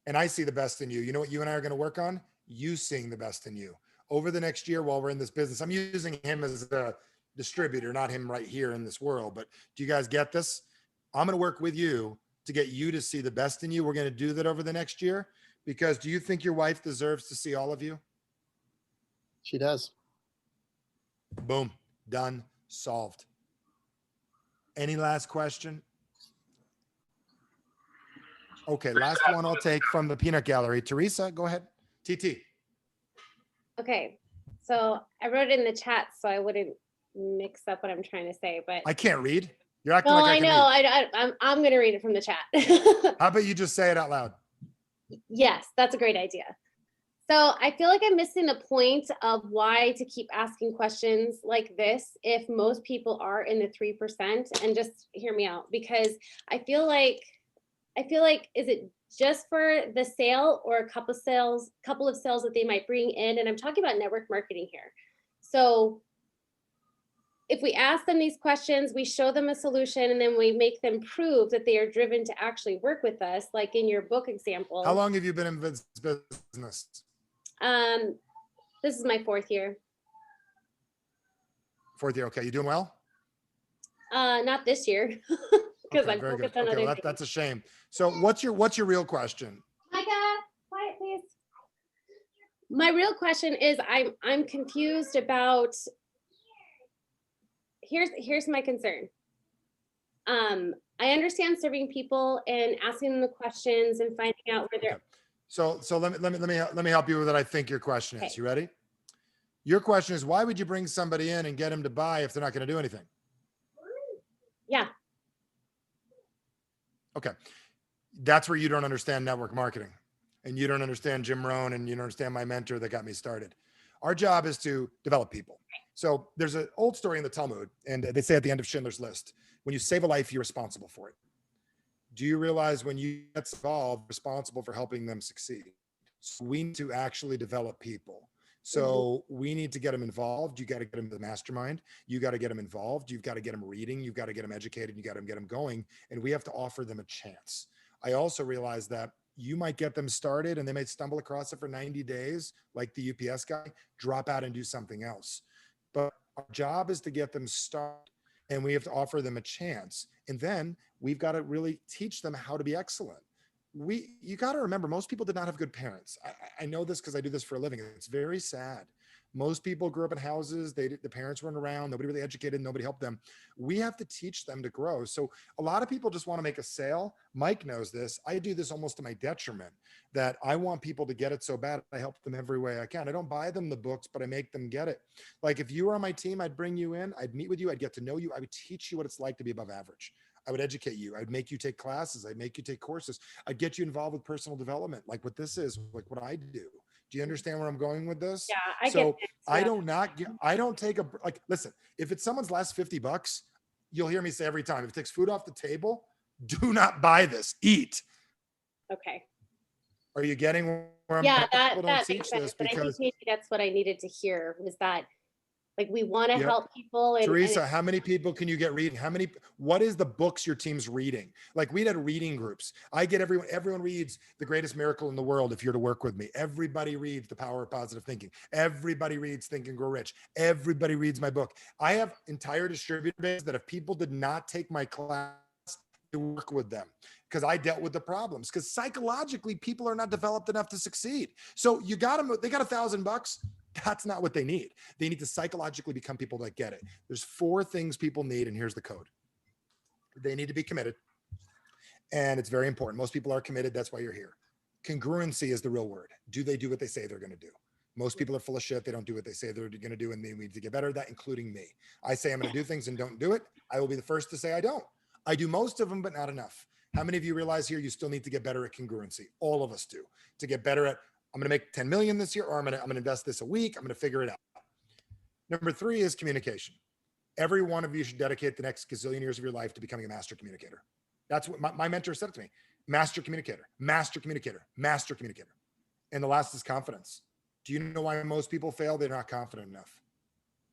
And I see the best in you. You know what you and I are going to work on? You seeing the best in you. Over the next year while we're in this business, I'm using him as a distributor, not him right here in this world. But do you guys get this? I'm going to work with you to get you to see the best in you. We're going to do that over the next year. Because do you think your wife deserves to see all of you? She does. Boom. Done. Solved. Any last question? Okay, last one I'll take from the peanut gallery. Teresa, go ahead. TT. Okay, so I wrote it in the chat so I wouldn't mix up what I'm trying to say, but I can't read. You're acting no, like I know. I'm going to read it from the chat. How about you just say it out loud? Yes, that's a great idea. So I feel like I'm missing the point of why to keep asking questions like this if most people are in the 3%, and just hear me out, because I feel like is it just for the sale or a couple of sales that they might bring in? And I'm talking about network marketing here. So if we ask them these questions, we show them a solution, and then we make them prove that they are driven to actually work with us, like in your book example. How long have you been in this business? This is my 4th year. 4th year. Okay. You doing well? Not this year, because I'm focused on other things. That's a shame. So what's your real question? Micah, quiet, please. My real question is I'm confused about, here's my concern. I understand serving people and asking them the questions and finding out where they're. Okay. So let me help you with what I think your question is. You ready? Your question is, why would you bring somebody in and get them to buy if they're not going to do anything? Yeah. Okay. That's where you don't understand network marketing, and you don't understand Jim Rohn, and you don't understand my mentor that got me started. Our job is to develop people. So there's an old story in the Talmud, and they say at the end of Schindler's List, when you save a life, you're responsible for it. Do you realize when you get involved, responsible for helping them succeed? So we need to actually develop people. So we need to get them involved. You got to get them to the mastermind. You got to get them involved. You've got to get them reading. You've got to get them educated. You got to get them going. And we have to offer them a chance. I also realize that you might get them started and they might stumble across it for 90 days, like the UPS guy, drop out and do something else. But our job is to get them started, and we have to offer them a chance. And then we've got to really teach them how to be excellent. You got to remember, most people did not have good parents. I know this because I do this for a living. It's very sad. Most people grew up in houses. The parents weren't around. Nobody really educated. Nobody helped them. We have to teach them to grow. So a lot of people just want to make a sale. Mike knows this. I do this almost to my detriment, that I want people to get it so bad. I help them every way I can. I don't buy them the books, but I make them get it. Like if you were on my team, I'd bring you in. I'd meet with you. I'd get to know you. I would teach you what it's like to be above average. I would educate you. I'd make you take classes. I'd make you take courses. I'd get you involved with personal development, like what this is, like what I do. Do you understand where I'm going with this? Yeah, I get it. Yeah. I don't take listen, if it's someone's last $50, you'll hear me say every time, if it takes food off the table, do not buy this, eat. Okay. Are you getting where I'm that don't makes teach sense, this but I think because maybe that's what I needed to hear, was that Like we want to Yep. help people. And Teresa, how many people can you get reading? What is the books your team's reading? Like we had reading groups. I get everyone reads The Greatest Miracle in the World if you're to work with me. Everybody reads The Power of Positive Thinking. Everybody reads Think and Grow Rich. Everybody reads my book. I have entire distributor base that if people did not take my class, to work with them because I dealt with the problems because psychologically people are not developed enough to succeed. So you got them, they got $1,000. That's not what they need. They need to psychologically become people that get it. There's 4 things people need. And here's the code. They need to be committed. And it's very important. Most people are committed. That's why you're here. Congruency is the real word. Do they do what they say they're going to do? Most people are full of shit. They don't do what they say they're going to do. And they need to get better at that, including me. I say I'm going to do things and don't do it. I will be the first to say I don't. I do most of them, but not enough. How many of you realize here you still need to get better at congruency? All of us do. To get better at, I'm going to make 10 million this year, or I'm going to invest this a week. I'm going to figure it out. Number 3 is communication. Every one of you should dedicate the next gazillion years of your life to becoming a master communicator. That's what my mentor said to me. Master communicator, master communicator, master communicator. And the last is confidence. Do you know why most people fail? They're not confident enough.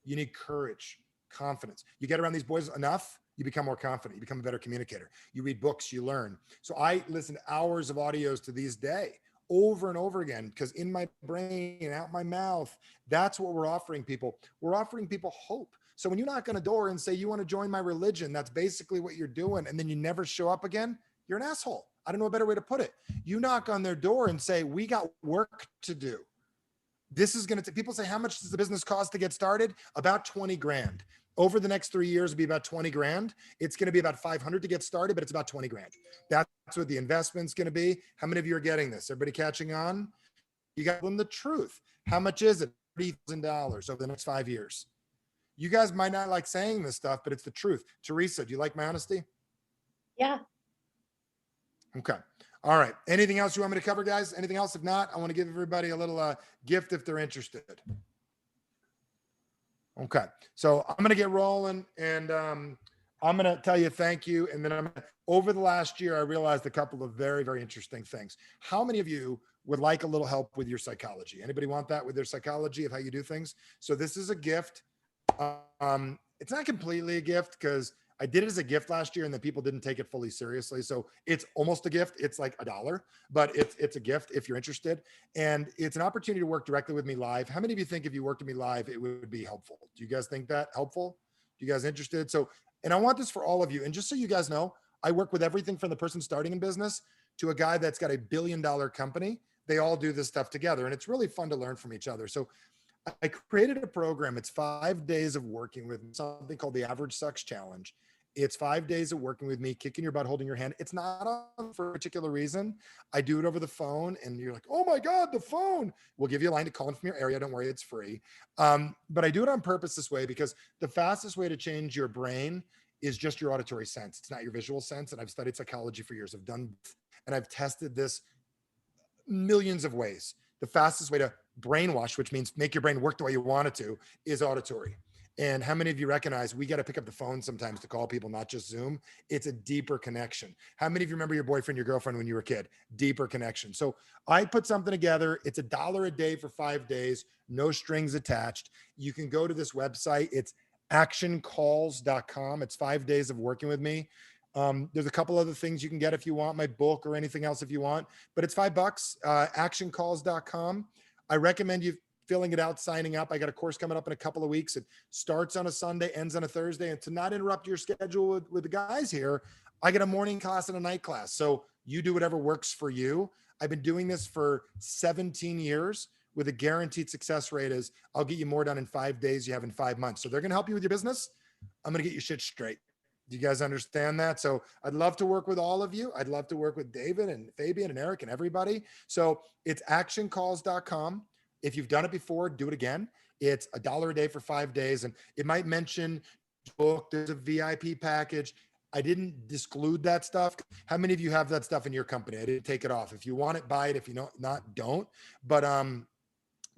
You need courage, confidence. You get around these boys enough, you become more confident. You become a better communicator. You read books, you learn. So I listen to hours of audios to this day, over and over again, because in my brain and out my mouth, that's what we're offering people. We're offering people hope. So when you knock on a door and say, you want to join my religion, that's basically what you're doing. And then you never show up again, you're an asshole. I don't know a better way to put it. You knock on their door and say, we got work to do. This is going to, people say, how much does the business cost to get started? About 20 grand. Over the next 3 years, it'll be about 20 grand. It's going to be about 500 to get started, but it's about 20 grand. That's what the investment's going to be. How many of you are getting this? Everybody catching on? You got them the truth. How much is it? $30,000 over the next 5 years. You guys might not like saying this stuff, but it's the truth. Teresa, do you like my honesty? Yeah. Okay. All right. Anything else you want me to cover, guys? Anything else? If not, I want to give everybody a little gift if they're interested. Okay. So I'm going to get rolling and I'm going to tell you thank you. And then over the last year, I realized a couple of very, very interesting things. How many of you would like a little help with your psychology? Anybody want that with their psychology of how you do things? So this is a gift. It's not completely a gift because I did it as a gift last year and then people didn't take it fully seriously. So it's almost a gift. It's like $1, but it's a gift if you're interested. And it's an opportunity to work directly with me live. How many of you think if you worked with me live, it would be helpful? Do you guys think that helpful? Do you guys interested? So, and I want this for all of you. And just so you guys know, I work with everything from the person starting in business to a guy that's got a $1 billion company. They all do this stuff together and it's really fun to learn from each other. So I created a program. It's 5 days of working with something called the Average Sucks Challenge. It's 5 days of working with me, kicking your butt, holding your hand. It's not on for a particular reason. I do it over the phone and you're like, oh my God, the phone. We'll give you a line to call in from your area. Don't worry, it's free. But I do it on purpose this way because the fastest way to change your brain is just your auditory sense. It's not your visual sense. And I've studied psychology for years. I've done, and I've tested this millions of ways. The fastest way to brainwash, which means make your brain work the way you want it to, is auditory. And how many of you recognize we got to pick up the phone sometimes to call people, not just Zoom? It's a deeper connection. How many of you remember your boyfriend, your girlfriend when you were a kid? Deeper connection. So I put something together. It's $1 a day for 5 days, no strings attached. You can go to this website. It's actioncalls.com. It's 5 days of working with me. There's a couple other things you can get if you want, my book or anything else if you want, but it's $5, actioncalls.com. I recommend you filling it out, signing up. I got a course coming up in a couple of weeks. It starts on a Sunday, ends on a Thursday. And to not interrupt your schedule with the guys here, I get a morning class and a night class. So you do whatever works for you. I've been doing this for 17 years with a guaranteed success rate is I'll get you more done in 5 days you have in 5 months. So they're going to help you with your business. I'm going to get your shit straight. Do you guys understand that? So I'd love to work with all of you. I'd love to work with David and Fabian and Eric and everybody. So it's actioncalls.com. If you've done it before, do it again. It's $1 a day for 5 days. And it might mention book, there's a VIP package. I didn't disclude that stuff. How many of you have that stuff in your company? I didn't take it off. If you want it, buy it. If you don't, not, don't. But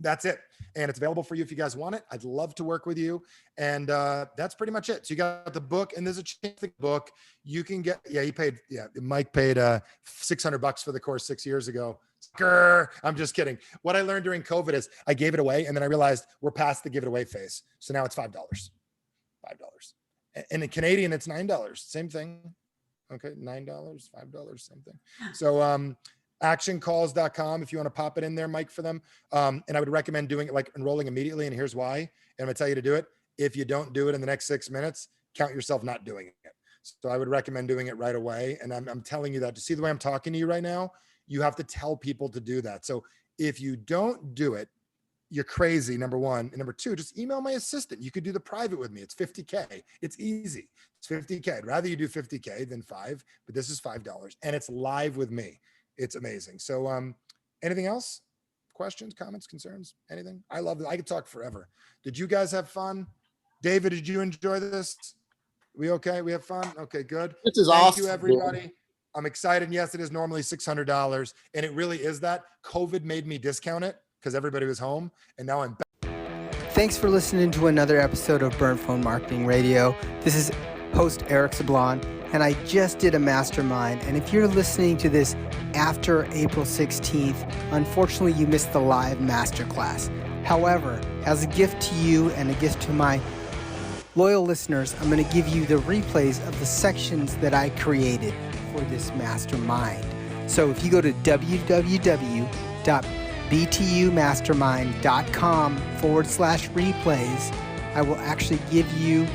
that's it. And it's available for you if you guys want it. I'd love to work with you. And that's pretty much it. So you got the book and there's a chance the book you can get. Yeah, Mike paid $600 for the course 6 years ago. I'm just kidding. What I learned during COVID is I gave it away, and then I realized we're past the give it away phase. So now it's $5. And in Canadian, it's $9. Same thing. Okay, $9, $5, same thing. So actioncalls.com if you want to pop it in there, Mike, for them. And I would recommend doing it, like enrolling immediately. And here's why. And I'm gonna tell you to do it. If you don't do it in the next 6 minutes, count yourself not doing it. So I would recommend doing it right away. And I'm telling you that to see the way I'm talking to you right now, you have to tell people to do that. So if you don't do it, you're crazy, number one. And number two, just email my assistant. You could do the private with me. It's $50K. It's easy. It's $50K. I'd rather you do $50K than $5, but this is $5 and it's live with me. It's amazing. So anything else? Questions, comments, concerns, anything? I love it. I could talk forever. Did you guys have fun? David, did you enjoy this? We okay? We have fun? Okay, good. This is Thank awesome. you, everybody. I'm excited. And yes, it is normally $600. And it really is that. COVID made me discount it because everybody was home. And now I'm back. Thanks for listening to another episode of Burnt Phone Marketing Radio. This is host Eric Sablon, and I just did a mastermind. And if you're listening to this after April 16th, unfortunately, you missed the live masterclass. However, as a gift to you and a gift to my loyal listeners, I'm going to give you the replays of the sections that I created for this mastermind. So if you go to www.btumastermind.com/replays, I will actually give you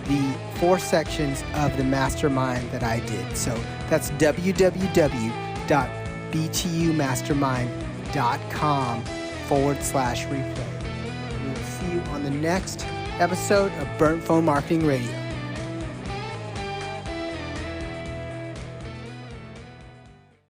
the 4 sections of the mastermind that I did. So that's www.btumastermind.com/replay. We will see you on the next episode of Burnt Phone Marketing Radio.